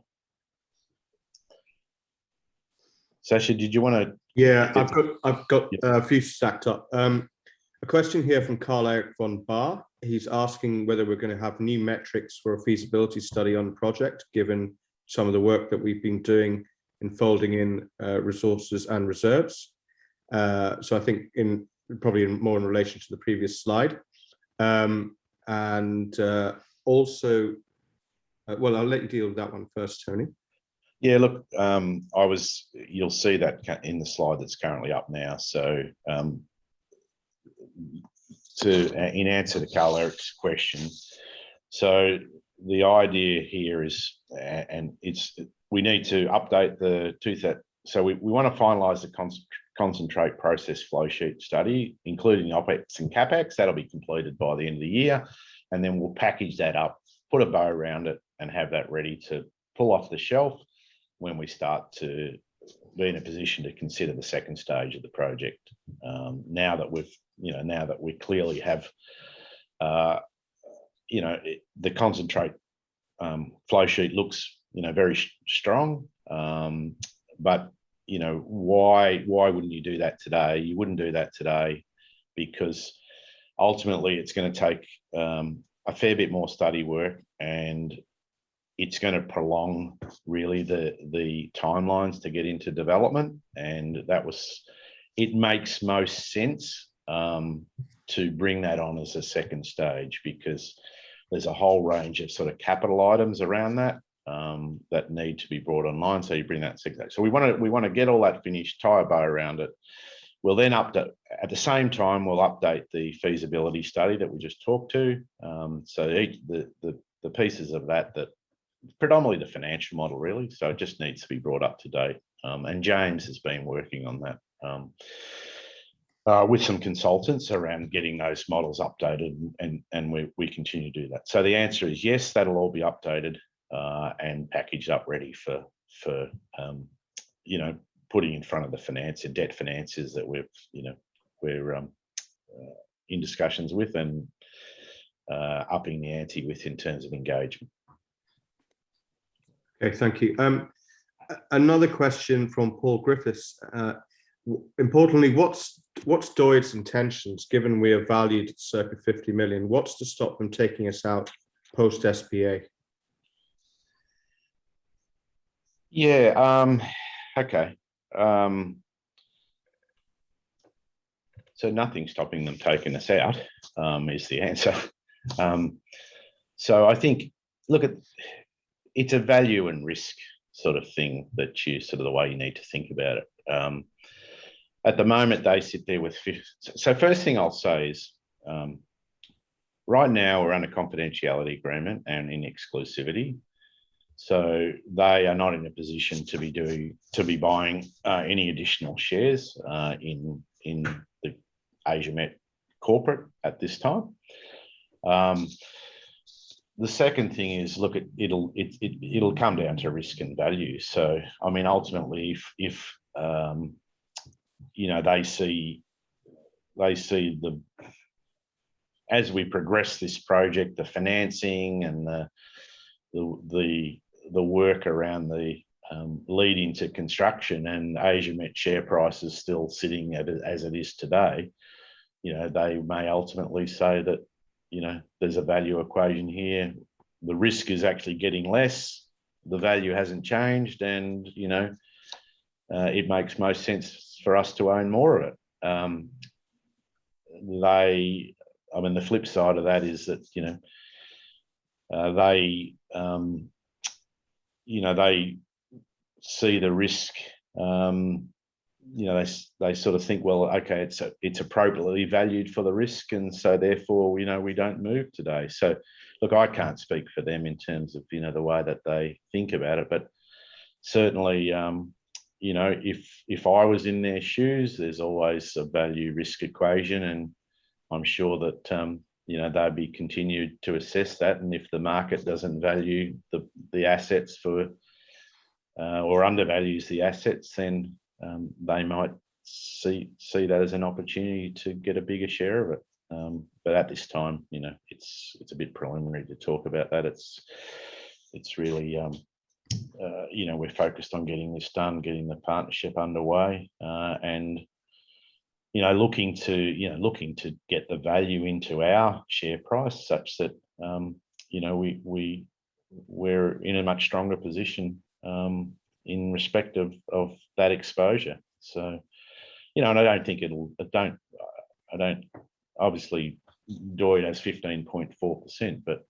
Sasha, did you want to? Yeah, I've got a few stacked up. A question here from Carl Eric von Bar. He's asking whether we're going to have new metrics for a feasibility study on the project, given some of the work that we've been doing in folding in resources and reserves. So I think probably more in relation to the previous slide. Also, well, I'll let you deal with that one first, Tony. Yeah, look, you'll see that in the slide that's currently up now. So in answer to Carl Eric's question, So the idea here is, we need to update so we want to finalise the concentrate process flow sheet study, including OPEX and CAPEX. That'll be completed by the end of the year. And then we'll package that up, put a bow around it, and have that ready to pull off the shelf when we start to be in a position to consider the second stage of the project. Now that we clearly have, the concentrate flow sheet looks, very strong. But why wouldn't you do that today? You wouldn't do that today because ultimately it's going to take a fair bit more study work, and it's going to prolong really the timelines to get into development. And it makes most sense to bring that on as a second stage, because there's a whole range of sort of capital items around that that need to be brought online. So you bring that second stage. So we want to get all that finished, tie a bow around it. We'll then update, at the same time, we'll update the feasibility study that we just talked to. So the pieces of that predominantly the financial model, really. So it just needs to be brought up to date. And James has been working on that with some consultants around getting those models updated, and we continue to do that. So the answer is yes, that'll all be updated and packaged up, ready for putting in front of the debt financiers that we're in discussions with, and upping the ante with in terms of engagement. Okay, thank you. Another question from Paul Griffiths. Importantly, what's DOID's intentions, given we are valued at circa 50 million? What's to stop them taking us out post SPA? Yeah. Okay. So nothing's stopping them taking us out, is the answer. So I think, it's a value and risk sort of thing that the way you need to think about it. At the moment, they sit there with 50. So first thing I'll say is, right now we're under confidentiality agreement and in exclusivity. So they are not in a position to be buying any additional shares in the Asiamet corporate at this time. The second thing is, it'll come down to risk and value. So I mean, ultimately, if they see as we progress this project, the financing and the work around the lead into construction, and Asiamet share price is still sitting as it is today, they may ultimately say that, there's a value equation here. The risk is actually getting less. The value hasn't changed, and, it makes most sense for us to own more of it. The flip side of that is that, they see the risk. They sort of think, well, okay, it's appropriately valued for the risk, and so therefore, we don't move today. So, look, I can't speak for them in terms of the way that they think about it, but certainly, if I was in their shoes, there's always a value risk equation, and I'm sure that they'd be continued to assess that, and if the market doesn't value the assets or undervalues the assets, then they might see that as an opportunity to get a bigger share of it. But at this time, it's a bit preliminary to talk about that. It's really, we're focused on getting this done, getting the partnership underway, and looking to get the value into our share price such that we're in a much stronger position in respect of that exposure. So, and I don't think obviously DOID has 15.4%, but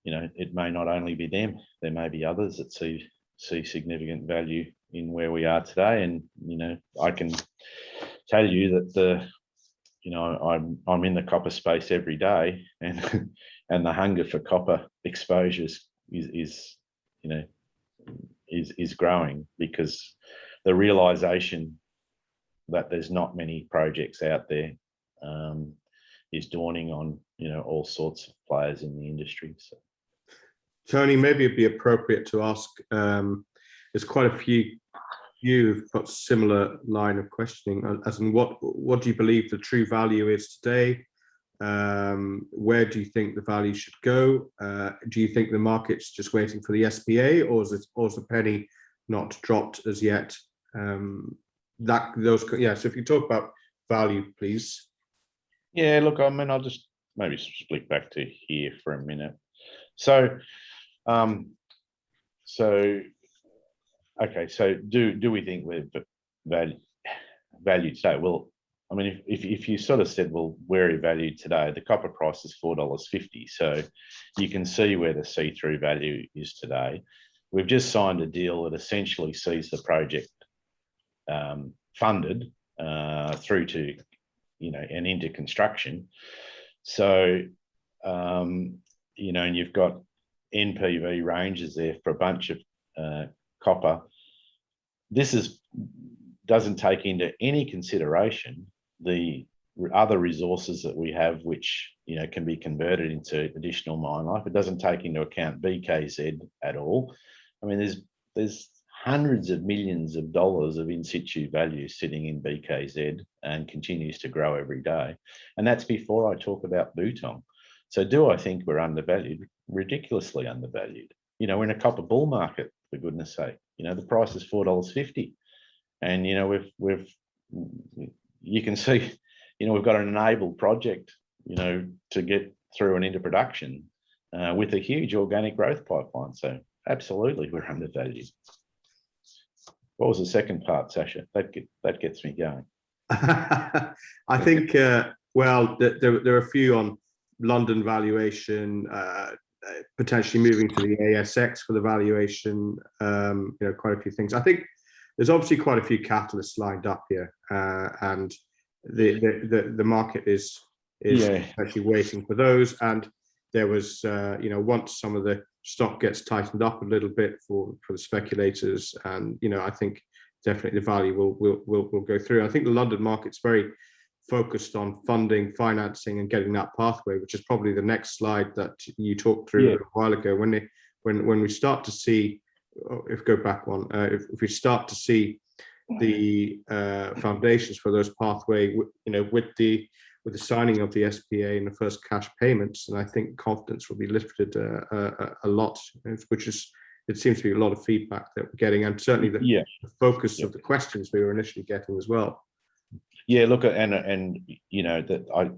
it may not only be them. There may be others that see significant value in where we are today. And I can tell you that I'm in the copper space every day, and and the hunger for copper exposures is growing, because the realization that there's not many projects out there is dawning on all sorts of players in the industry. So, Tony, maybe it'd be appropriate to ask. There's quite a few who've got similar line of questioning, as in what do you believe the true value is today? Where do you think the value should go? Do you think the market's just waiting for the SPA, or is the penny not dropped as yet? So if you talk about value, please. Yeah, look, I mean, I'll just maybe split back to here for a minute. So, okay, so do we think we're valued today? Well, I mean, if you sort of said, well, where are you valued today? The copper price is $4.50. So you can see where the see-through value is today. We've just signed a deal that essentially sees the project funded through to, and into construction. So, and you've got NPV ranges there for a bunch of copper. This doesn't take into any consideration the other resources that we have, which can be converted into additional mine life. It doesn't take into account BKZ at all. I mean, there's hundreds of millions of dollars of in situ value sitting in BKZ and continues to grow every day. And that's before I talk about Butong. So do I think we're undervalued? Ridiculously undervalued. We're in a copper bull market, for goodness sake. The price is $4.50. And, you can see, we've got an enabled project, to get through and into production with a huge organic growth pipeline. So absolutely, we're undervalued. What was the second part, Sasha? That gets me going. I think, well, there are a few on London valuation, potentially moving to the ASX for the valuation, quite a few things. I think there's obviously quite a few catalysts lined up here, and the market is actually waiting for those. And there was, once some of the stock gets tightened up a little bit for the speculators, and I think definitely the value will go through. I think the London market's very focused on funding, financing, and getting that pathway, which is probably the next slide that you talked through a while ago. When we start to see, if we start to see the foundations for those pathway, with the signing of the SPA and the first cash payments, and I think confidence will be lifted a lot, it seems to be a lot of feedback that we're getting, and certainly the focus of the questions we were initially getting as well. Yeah, look, and that I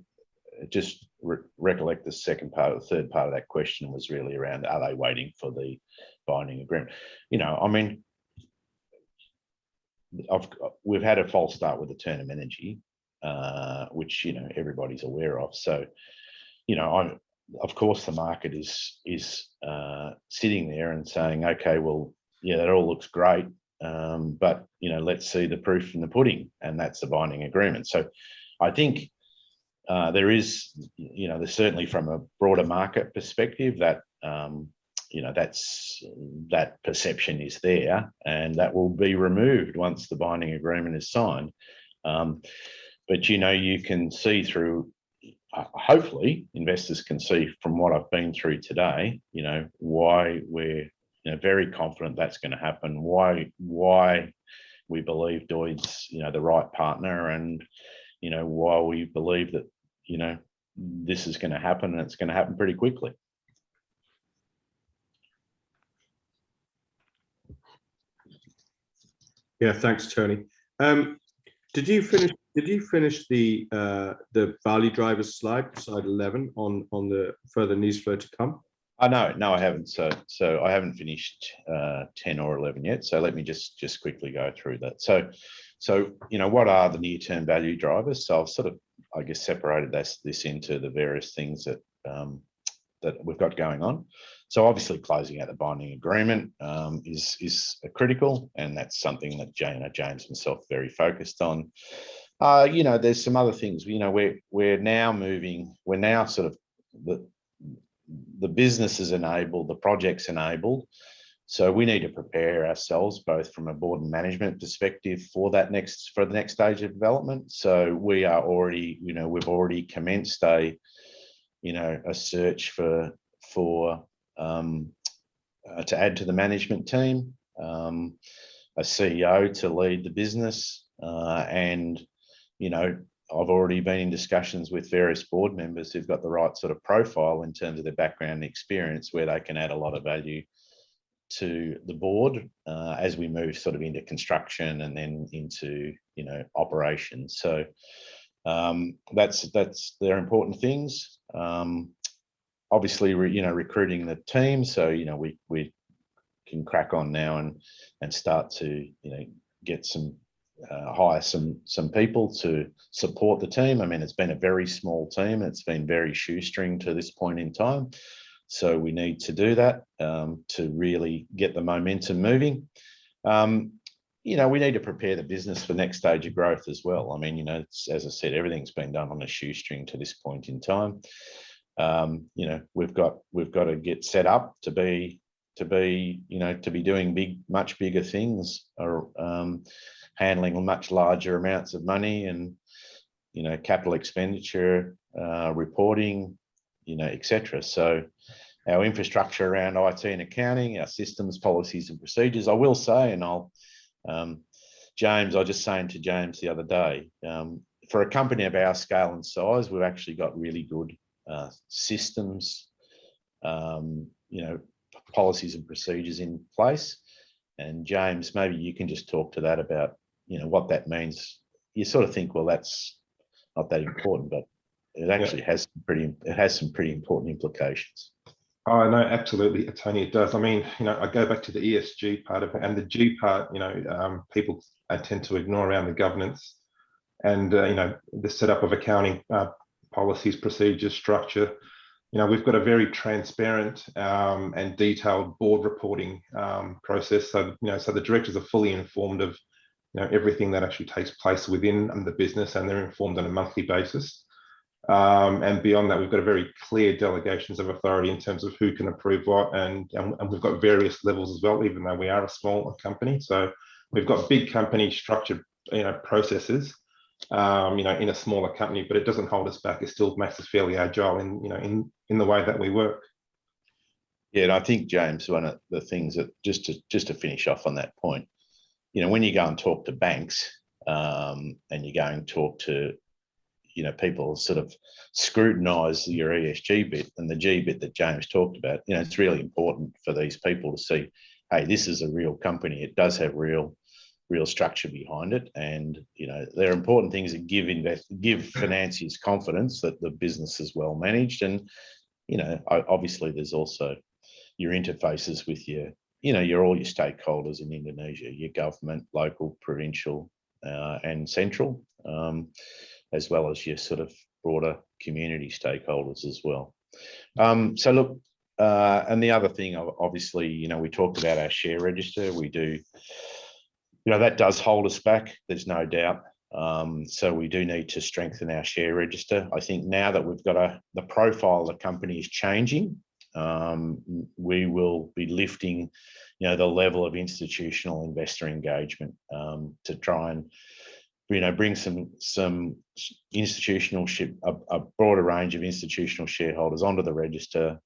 just recollect the third part of that question was really around, are they waiting for the binding agreement? I mean, we've had a false start with the Turnham Energy, which everybody's aware of. So, of course, the market is sitting there and saying, okay, well, yeah, that all looks great, but let's see the proof in the pudding, and that's the binding agreement. So, I think there is, there's certainly from a broader market perspective that that perception is there, and that will be removed once the binding agreement is signed. But you can see through, hopefully investors can see from what I've been through today, why we're very confident that's going to happen, why we believe DOID's the right partner, and why we believe that this is going to happen, and it's going to happen pretty quickly. Yeah, thanks, Tony. Did you finish the value drivers slide 11 on the further news flow to come? No, I haven't. So I haven't finished 10 or 11 yet. So let me just quickly go through that. So what are the near-term value drivers? So I've sort of, I guess, separated this into the various things that we've got going on. So obviously closing out the binding agreement is critical, and that's something that James himself very focused on. There's some other things. We're now sort of the business is enabled, the project's enabled. So we need to prepare ourselves both from a board and management perspective for the next stage of development. So we are already, we've already commenced a search for to add to the management team, a CEO to lead the business, and I've already been in discussions with various board members who've got the right sort of profile in terms of their background and experience, where they can add a lot of value to the board as we move sort of into construction and then into operations. So they're important things. Obviously, recruiting the team. So we can crack on now and start to get some hire some people to support the team. I mean, it's been a very small team. It's been very shoestring to this point in time. So we need to do that to really get the momentum moving. We need to prepare the business for the next stage of growth as well. I mean, as I said, everything's been done on a shoestring to this point in time. We've got to get set up to be doing much bigger things, or handling much larger amounts of money, and capital expenditure, reporting, etc. So our infrastructure around IT and accounting, our systems, policies and procedures, I will say, and James, I was just saying to James the other day, for a company of our scale and size, we've actually got really good systems, policies and procedures in place. And James, maybe you can just talk to that about, what that means. You sort of think, well, that's not that important, but it actually has some pretty important implications. Oh, no, absolutely, Tony, it does. I mean, I go back to the ESG part of it, and the G part, people tend to ignore around the governance and, the setup of accounting policies, procedures, structure. We've got a very transparent and detailed board reporting process. So, so the directors are fully informed of, everything that actually takes place within the business, and they're informed on a monthly basis. And beyond that, we've got a very clear delegations of authority in terms of who can approve what, and we've got various levels as well, even though we are a small company. So we've got big company structured, processes, in a smaller company, but it doesn't hold us back. It still makes us fairly agile in the way that we work. Yeah, and I think, James, one of the things that just to finish off on that point, when you go and talk to banks, and you go and talk to people sort of scrutinise your ESG bit and the G bit that James talked about, it's really important for these people to see, hey, this is a real company. It does have real structure behind it, and there are important things that give financiers confidence that the business is well managed. And obviously there's also your interfaces with all your stakeholders in Indonesia, your government, local, provincial, and central, as well as your sort of broader community stakeholders as well. So look, and the other thing, obviously, we talked about our share register. We do, that does hold us back, there's no doubt. So we do need to strengthen our share register. I think now that we've got the profile of the company is changing, we will be lifting, the level of institutional investor engagement, to try and bring some a broader range of institutional shareholders onto the register,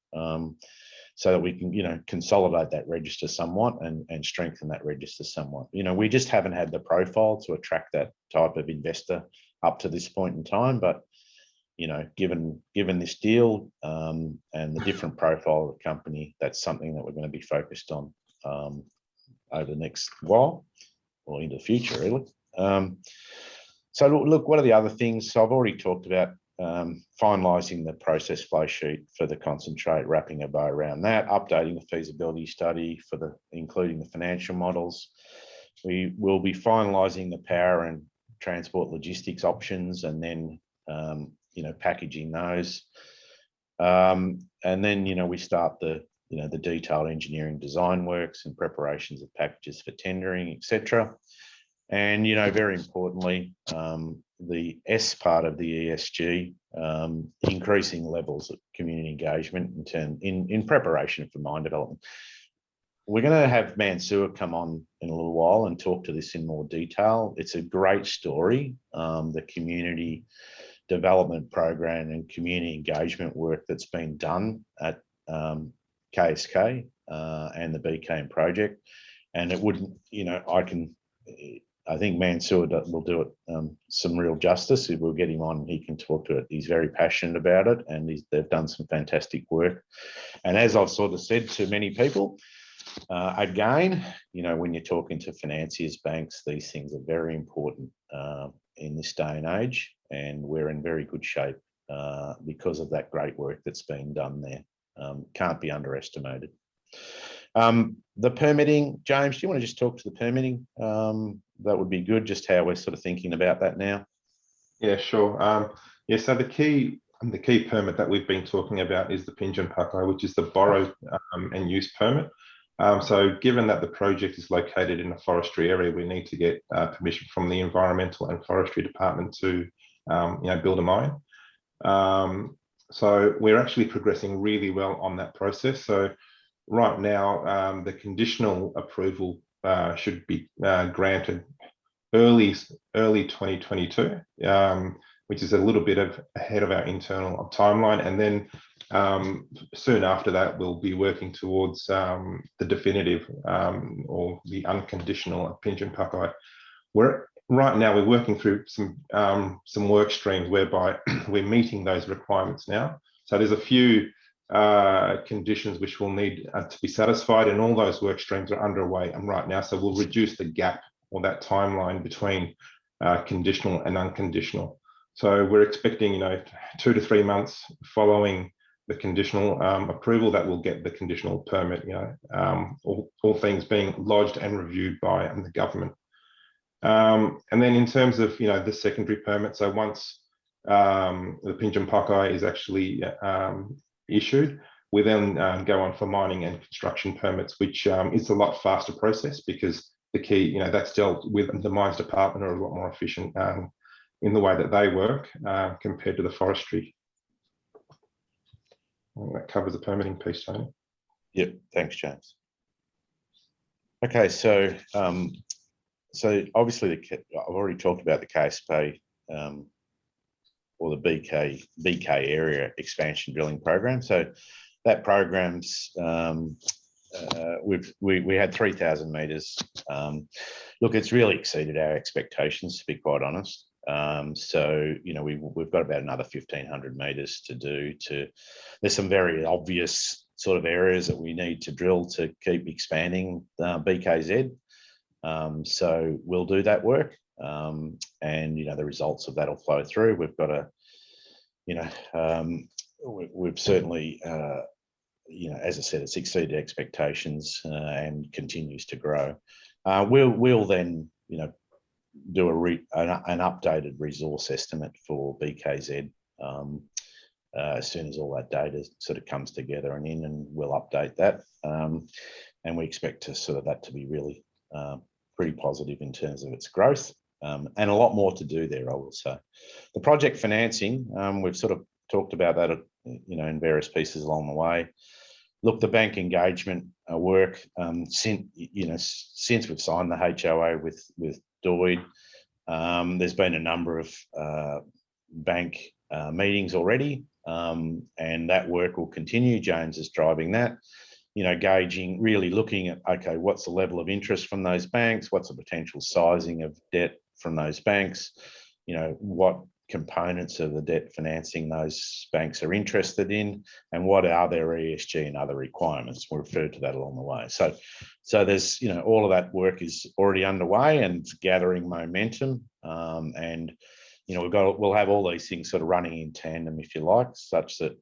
so that we can, consolidate that register somewhat and strengthen that register somewhat. We just haven't had the profile to attract that type of investor up to this point in time, but given this deal and the different profile of the company, that's something that we're going to be focused on over the next while, or into the future, really. So look, what are the other things? So I've already talked about finalising the process flow sheet for the concentrate, wrapping a bow around that, updating the feasibility study including the financial models. We will be finalising the power and transport logistics options, and then packaging those. And then we start the detailed engineering design works and preparations of packages for tendering, etc. And very importantly, the S part of the ESG, increasing levels of community engagement in preparation for mine development. We're going to have Mansour come on in a little while and talk to this in more detail. It's a great story, the community development program and community engagement work that's been done at KSK and the BKM project. And it wouldn't, I think Mansour will do it some real justice. If we'll get him on, he can talk to it. He's very passionate about it, and they've done some fantastic work. And as I've sort of said to many people, again, when you're talking to financiers, banks, these things are very important in this day and age, and we're in very good shape because of that great work that's been done there. Can't be underestimated. The permitting, James, do you want to just talk to the permitting? That would be good, just how we're sort of thinking about that now. Yeah, sure. So the key permit that we've been talking about is the Pinjin Pakai, which is the borrow and use permit. So given that the project is located in a forestry area, we need to get permission from the Environmental and Forestry Department to build a mine. So we're actually progressing really well on that process. So right now, the conditional approval should be granted early 2022, which is a little bit ahead of our internal timeline. And then soon after that, we'll be working towards the definitive or the unconditional Pinjin Pakai. Right now we're working through some work streams whereby we're meeting those requirements now. So there's a few conditions which will need to be satisfied, and all those work streams are underway right now. So we'll reduce the gap or that timeline between conditional and unconditional. So we're expecting 2 to 3 months following the conditional approval that we'll get the conditional permit, all things being lodged and reviewed by the government. And then in terms of the secondary permit, so once the Pinjin Pakai is actually issued, we then go on for mining and construction permits, which is a lot faster process because the key, that's dealt with the mines department are a lot more efficient in the way that they work compared to the forestry. I think that covers the permitting piece, Tony. Yep, thanks, James. Okay, so obviously I've already talked about the KSP or the BK area expansion drilling program. So that program's we had 3,000 meters. Look, it's really exceeded our expectations, to be quite honest. So we've got about another 1,500 meters to do. There's some very obvious sort of areas that we need to drill to keep expanding BKZ. So we'll do that work, and the results of that will flow through. We've got we've certainly as I said, it's exceeded expectations and continues to grow. We'll then do an updated resource estimate for BKZ as soon as all that data sort of comes together and we'll update that. And we expect that to be really pretty positive in terms of its growth, and a lot more to do there, I will say. The project financing, we've sort of talked about that, in various pieces along the way. Look, the bank engagement work, since we've signed the HOA with DOID, there's been a number of bank meetings already, and that work will continue. James is driving that, gauging, really looking at, okay, what's the level of interest from those banks? What's the potential sizing of debt from those banks? What components of the debt financing those banks are interested in, and what are their ESG and other requirements? We'll refer to that along the way. So there's, all of that work is already underway and it's gathering momentum. And, we'll have all these things sort of running in tandem, if you like, such that,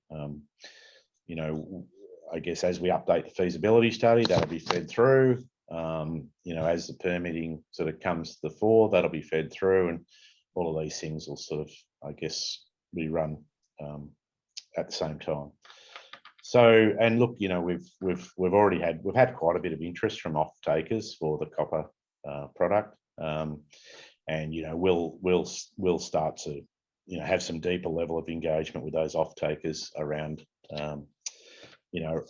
I guess as we update the feasibility study, that'll be fed through. As the permitting sort of comes to the fore, that'll be fed through, and all of these things will sort of, I guess, be run at the same time. So, and look, we've had quite a bit of interest from off takers for the copper product, and we'll start to have some deeper level of engagement with those off-takers around,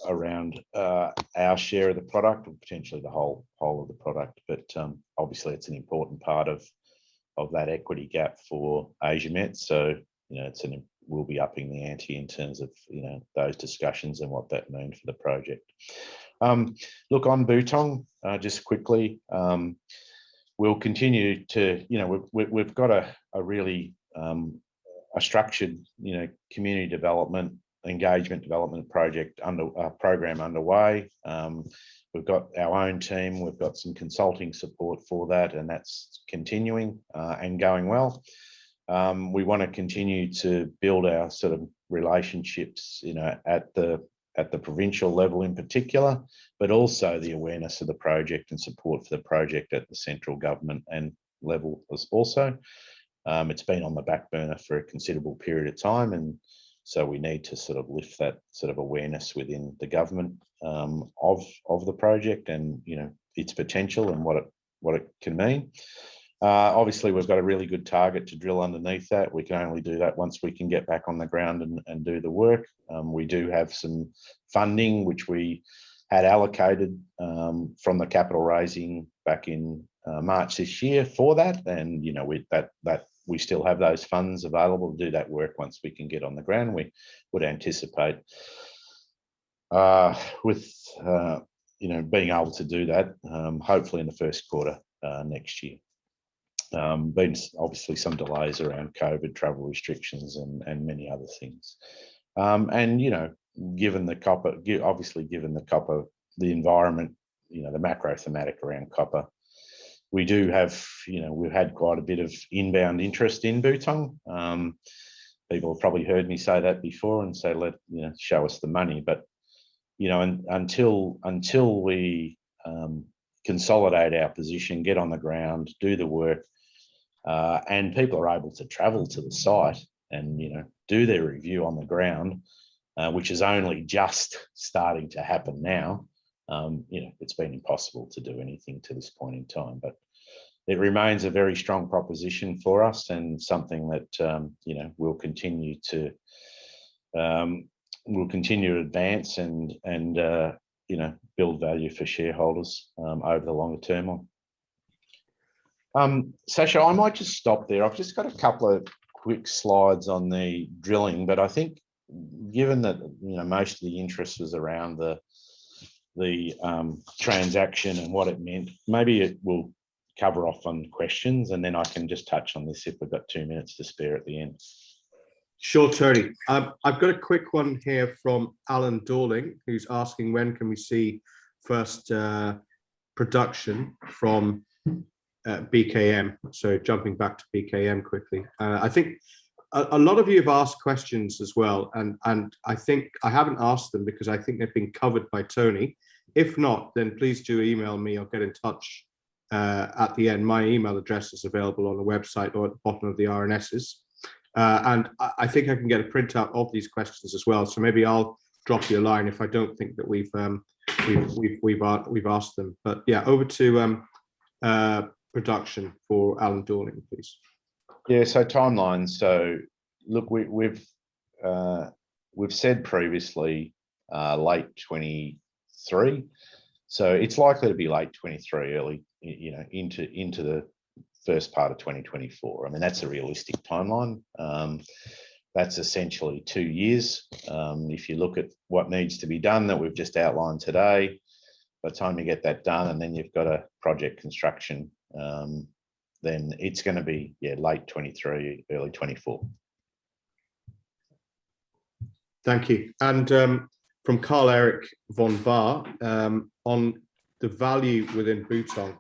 around our share of the product, or potentially the whole of the product. But obviously, it's an important part of that equity gap for Asiamet. So we'll be upping the ante in terms of those discussions and what that means for the project. Look, on Butong, just quickly, we'll continue to, we've got a really a structured, community development, engagement development program underway. We've got our own team. We've got some consulting support for that, and that's continuing and going well. We want to continue to build our sort of relationships, at the provincial level in particular, but also the awareness of the project and support for the project at the central government and level also. It's been on the back burner for a considerable period of time, and so we need to sort of lift that sort of awareness within the government of the project and its potential and what it can mean. Obviously, we've got a really good target to drill underneath that. We can only do that once we can get back on the ground and do the work. We do have some funding which we had allocated from the capital raising back in March this year for that, and we still have those funds available to do that work once we can get on the ground. We would anticipate with being able to do that hopefully in the first quarter next year. Been obviously some delays around COVID, travel restrictions, and many other things. And given the copper, the environment, the macro thematic around copper, we do have, we've had quite a bit of inbound interest in Butong. People have probably heard me say that before and say, show us the money. But, until we consolidate our position, get on the ground, do the work, and people are able to travel to the site and, do their review on the ground, which is only just starting to happen now. It's been impossible to do anything to this point in time, but it remains a very strong proposition for us and something that we'll continue to advance and build value for shareholders over the longer term on. Sasha, I might just stop there. I've just got a couple of quick slides on the drilling, but I think given that most of the interest was around the transaction and what it meant, maybe it will cover off on questions, and then I can just touch on this if we've got 2 minutes to spare at the end. Sure, Tony. I've got a quick one here from Alan Dorling, who's asking when can we see first production from BKM. So jumping back to BKM quickly, I think a lot of you have asked questions as well, and I think I haven't asked them because I think they've been covered by Tony. If not, then please do email me or get in touch at the end. My email address is available on the website or at the bottom of the RNSs, and I think I can get a printout of these questions as well. So maybe I'll drop you a line if I don't think that we've asked them. But yeah, over to production for Alan Dorling, please. Yeah, so timelines. So look, we've said previously late 23. So it's likely to be late 23, early, into the first part of 2024. I mean, that's a realistic timeline. That's essentially 2 years. If you look at what needs to be done that we've just outlined today, by the time you get that done and then you've got a project construction, then it's going to be late 23, early 24. Thank you. And from Carl Eric von Bar, on the value within Butong,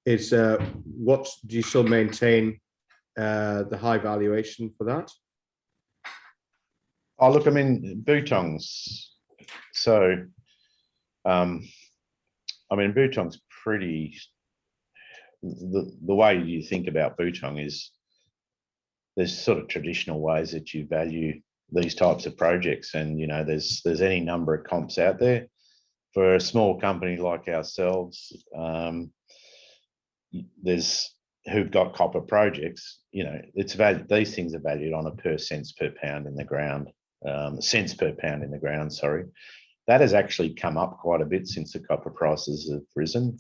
is what do you still maintain the high valuation for that? Oh, look, I mean, Butong's so Butong's pretty. The way you think about Butong is there's sort of traditional ways that you value these types of projects, and there's any number of comps out there. For a small company like ourselves, there's who've got copper projects, it's valued, these things are valued on a cents per pound in the ground, sorry. That has actually come up quite a bit since the copper prices have risen.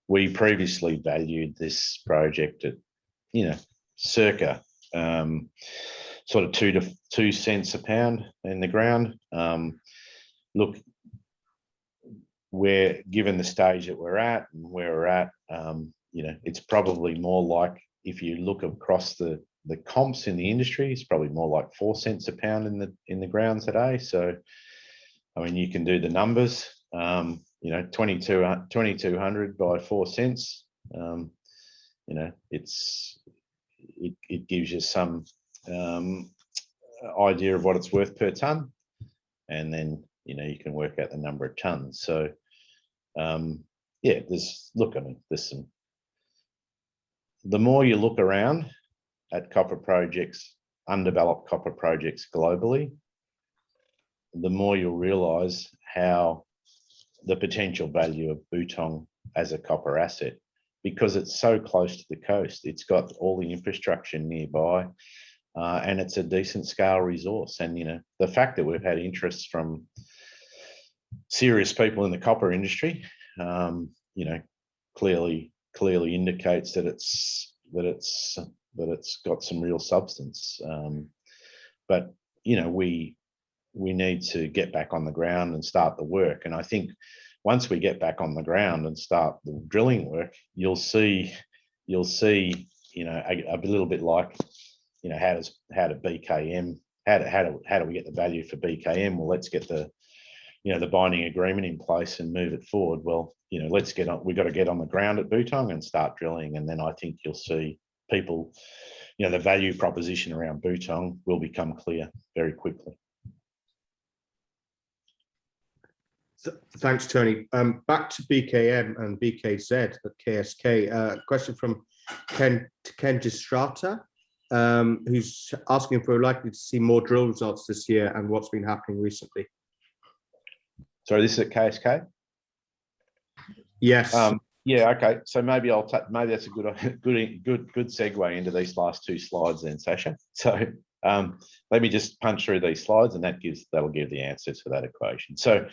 We previously valued this project at, circa sort of 2 cents a pound in the ground. Look, we're given the stage that we're at and where we're at, it's probably more like, if you look across the comps in the industry, it's probably more like 4 cents a pound in the ground today. So, I mean, you can do the numbers. 2200 by 4 cents. It gives you some idea of what it's worth per ton, and then you can work out the number of tons. So there's some. The more you look around at copper projects, undeveloped copper projects globally, the more you'll realise how the potential value of Butong as a copper asset, because it's so close to the coast. It's got all the infrastructure nearby, and it's a decent scale resource. And the fact that we've had interest from serious people in the copper industry, clearly indicates that it's got some real substance. But we need to get back on the ground and start the work. And I think once we get back on the ground and start the drilling work, you'll see a little bit like, how do we get the value for BKM? Well, let's get the binding agreement in place and move it forward. Well, we've got to get on the ground at Butong and start drilling. And then I think you'll see people, the value proposition around Butong will become clear very quickly. Thanks, Tony. Back to BKM and BKZ at KSK. Question from Ken Gistrata, who's asking if we're likely to see more drill results this year and what's been happening recently. Sorry, this is at KSK? Yes. Yeah. Okay. So maybe maybe that's a good segue into these last two slides then, Sasha. So let me just punch through these slides, and that'll give the answers for that equation. So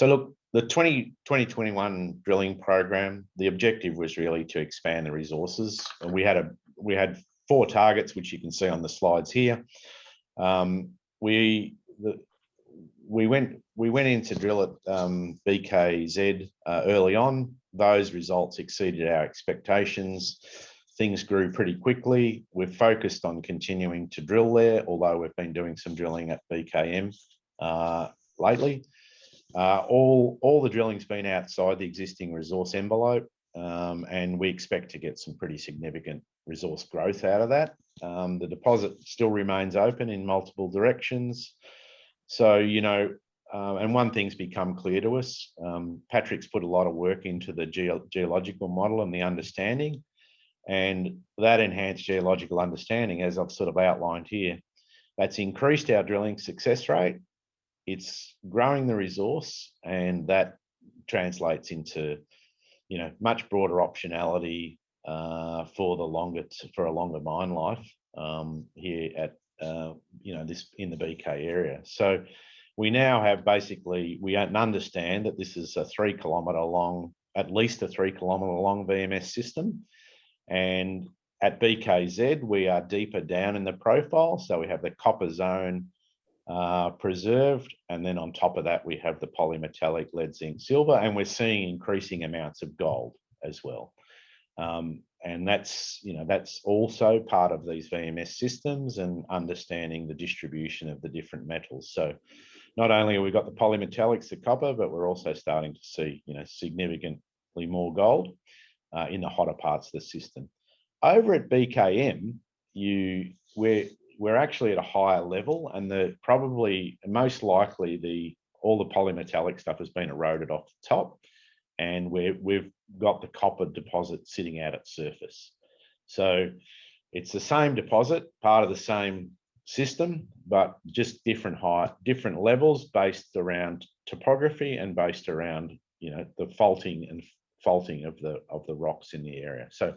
look, the 2021 drilling program, the objective was really to expand the resources, and we had 4 targets, which you can see on the slides here. We went in to drill at BKZ early on. Those results exceeded our expectations. Things grew pretty quickly. We've focused on continuing to drill there, although we've been doing some drilling at BKM lately. All the drilling's been outside the existing resource envelope, and we expect to get some pretty significant resource growth out of that. The deposit still remains open in multiple directions. So, and one thing's become clear to us. Patrick's put a lot of work into the geological model and the understanding, and that enhanced geological understanding, as I've sort of outlined here, that's increased our drilling success rate. It's growing the resource, and that translates into, much broader optionality for a longer mine life here at this in the BK area. So we now have we understand that this is a 3 kilometre long, at least a 3 kilometre long VMS system, and at BKZ we are deeper down in the profile, so we have the copper zone preserved, and then on top of that we have the polymetallic lead, zinc, silver, and we're seeing increasing amounts of gold as well. And that's also part of these VMS systems and understanding the distribution of the different metals. So not only have we got the polymetallics, the copper, but we're also starting to see significantly more gold in the hotter parts of the system. Over at BKM, we're actually at a higher level, and probably most likely all the polymetallic stuff has been eroded off the top, and we've got the copper deposit sitting out at surface. So it's the same deposit, part of the same system, but just different height, different levels based around topography and based around the faulting of the rocks in the area. So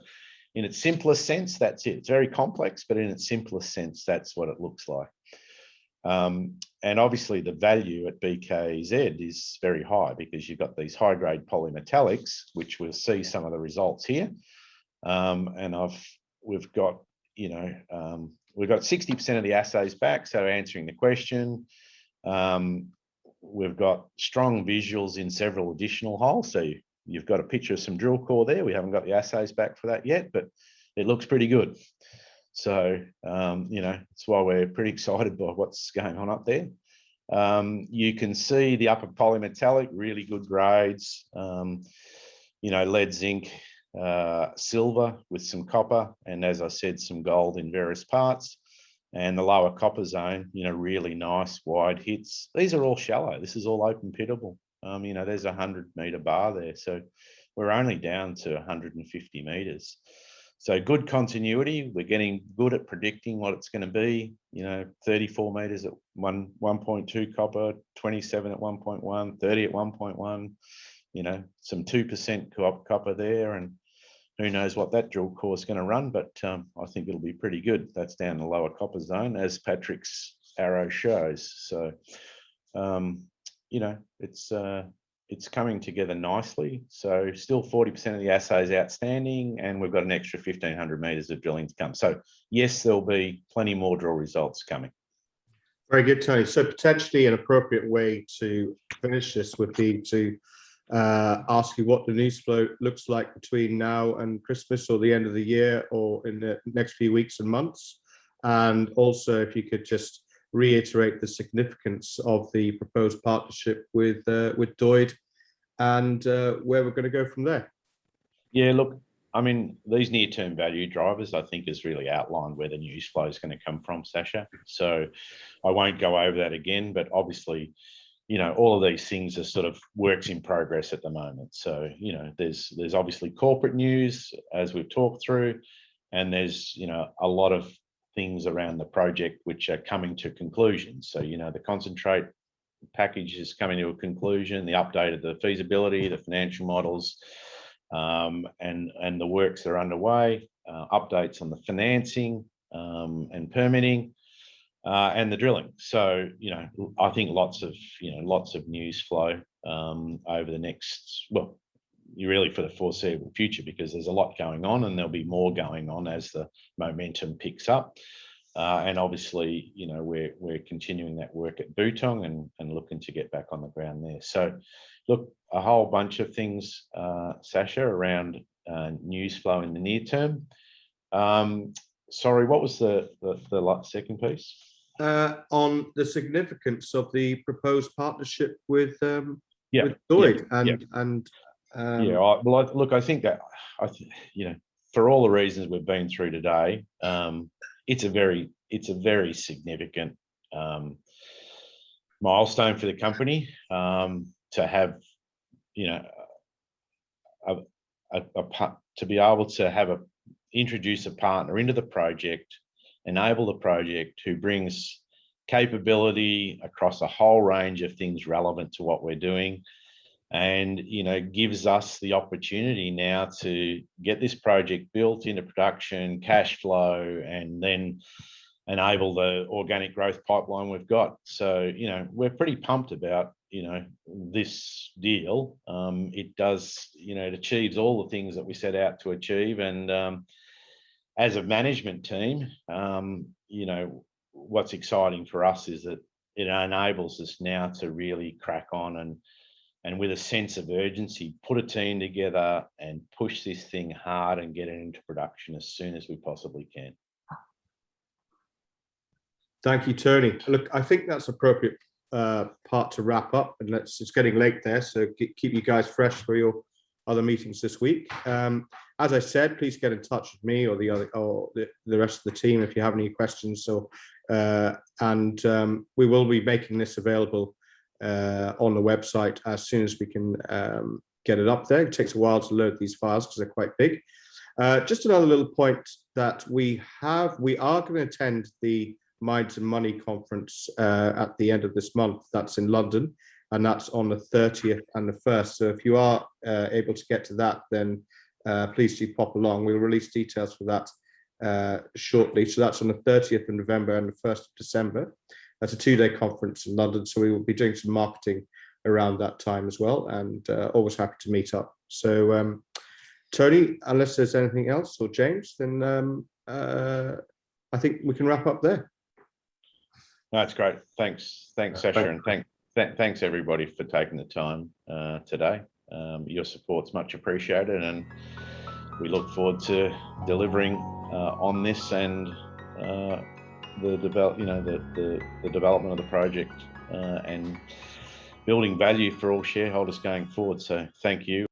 in its simplest sense, that's it. It's very complex, but in its simplest sense, that's what it looks like. And obviously the value at BKZ is very high because you've got these high grade polymetallics, which we'll see some of the results here. And we've got, we've got 60% of the assays back. So answering the question, we've got strong visuals in several additional holes. So you've got a picture of some drill core there. We haven't got the assays back for that yet, but it looks pretty good. So, that's why we're pretty excited by what's going on up there. You can see the upper polymetallic, really good grades, lead, zinc, silver with some copper, and as I said, some gold in various parts. And the lower copper zone, really nice wide hits. These are all shallow. This is all open pittable. There's a 100-meter bar there. So we're only down to 150 meters. So good continuity. We're getting good at predicting what it's going to be. 34 meters at 1.2 copper, 27 at 1.1, 30 at 1.1. Some 2% copper there, and who knows what that drill core is going to run, but I think it'll be pretty good. That's down the lower copper zone, as Patrick's arrow shows. So, it's coming together nicely. So still 40% of the assays outstanding, and we've got an extra 1,500 meters of drilling to come. So yes, there'll be plenty more drill results coming. Very good, Tony. So potentially an appropriate way to finish this would be to ask you what the news flow looks like between now and Christmas or the end of the year or in the next few weeks and months. And also if you could just reiterate the significance of the proposed partnership with DOID and where we're going to go from there. Yeah, look, I mean, these near-term value drivers, I think, is really outlined where the news flow is going to come from, Sasha. So I won't go over that again, but obviously, all of these things are sort of works in progress at the moment. So, there's obviously corporate news, as we've talked through, and there's, a lot of things around the project which are coming to conclusion. So, the concentrate package is coming to a conclusion, the update of the feasibility, the financial models, and the works that are underway, updates on the financing and permitting, and the drilling. So, I think lots of news flow over the next, really for the foreseeable future, because there's a lot going on and there'll be more going on as the momentum picks up. And obviously, we're continuing that work at Butong and looking to get back on the ground there. So look, a whole bunch of things, Sasha, around news flow in the near term. Sorry, what was the second piece? On the significance of the proposed partnership with DOID look, I think that for all the reasons we've been through today, it's a very significant milestone for the company to have to be able to introduce a partner into the project, enable the project who brings capability across a whole range of things relevant to what we're doing, and gives us the opportunity now to get this project built into production, cash flow, and then enable the organic growth pipeline we've got. So we're pretty pumped about this deal. It does, it achieves all the things that we set out to achieve, and as a management team, what's exciting for us is that it enables us now to really crack on and with a sense of urgency, put a team together and push this thing hard and get it into production as soon as we possibly can. Thank you, Tony. Look, I think that's appropriate part to wrap up, and it's getting late there, so keep you guys fresh for your other meetings this week. As I said, please get in touch with me or the rest of the team if you have any questions. So, we will be making this available on the website as soon as we can get it up there. It takes a while to load these files because they're quite big. Just another little point that we are going to attend the Minds and Money conference at the end of this month. That's in London, and that's on the 30th and the 1st. So if you are able to get to that, then please do pop along. We'll release details for that shortly. So that's on the 30th of November and the 1st of December. That's a 2-day conference in London. So we will be doing some marketing around that time as well, and always happy to meet up. So Tony, unless there's anything else, or James, then I think we can wrap up there. That's great. Thanks, Sasha, and thanks everybody for taking the time today. Your support's much appreciated, and we look forward to delivering on this and the development of the project and building value for all shareholders going forward. So thank you.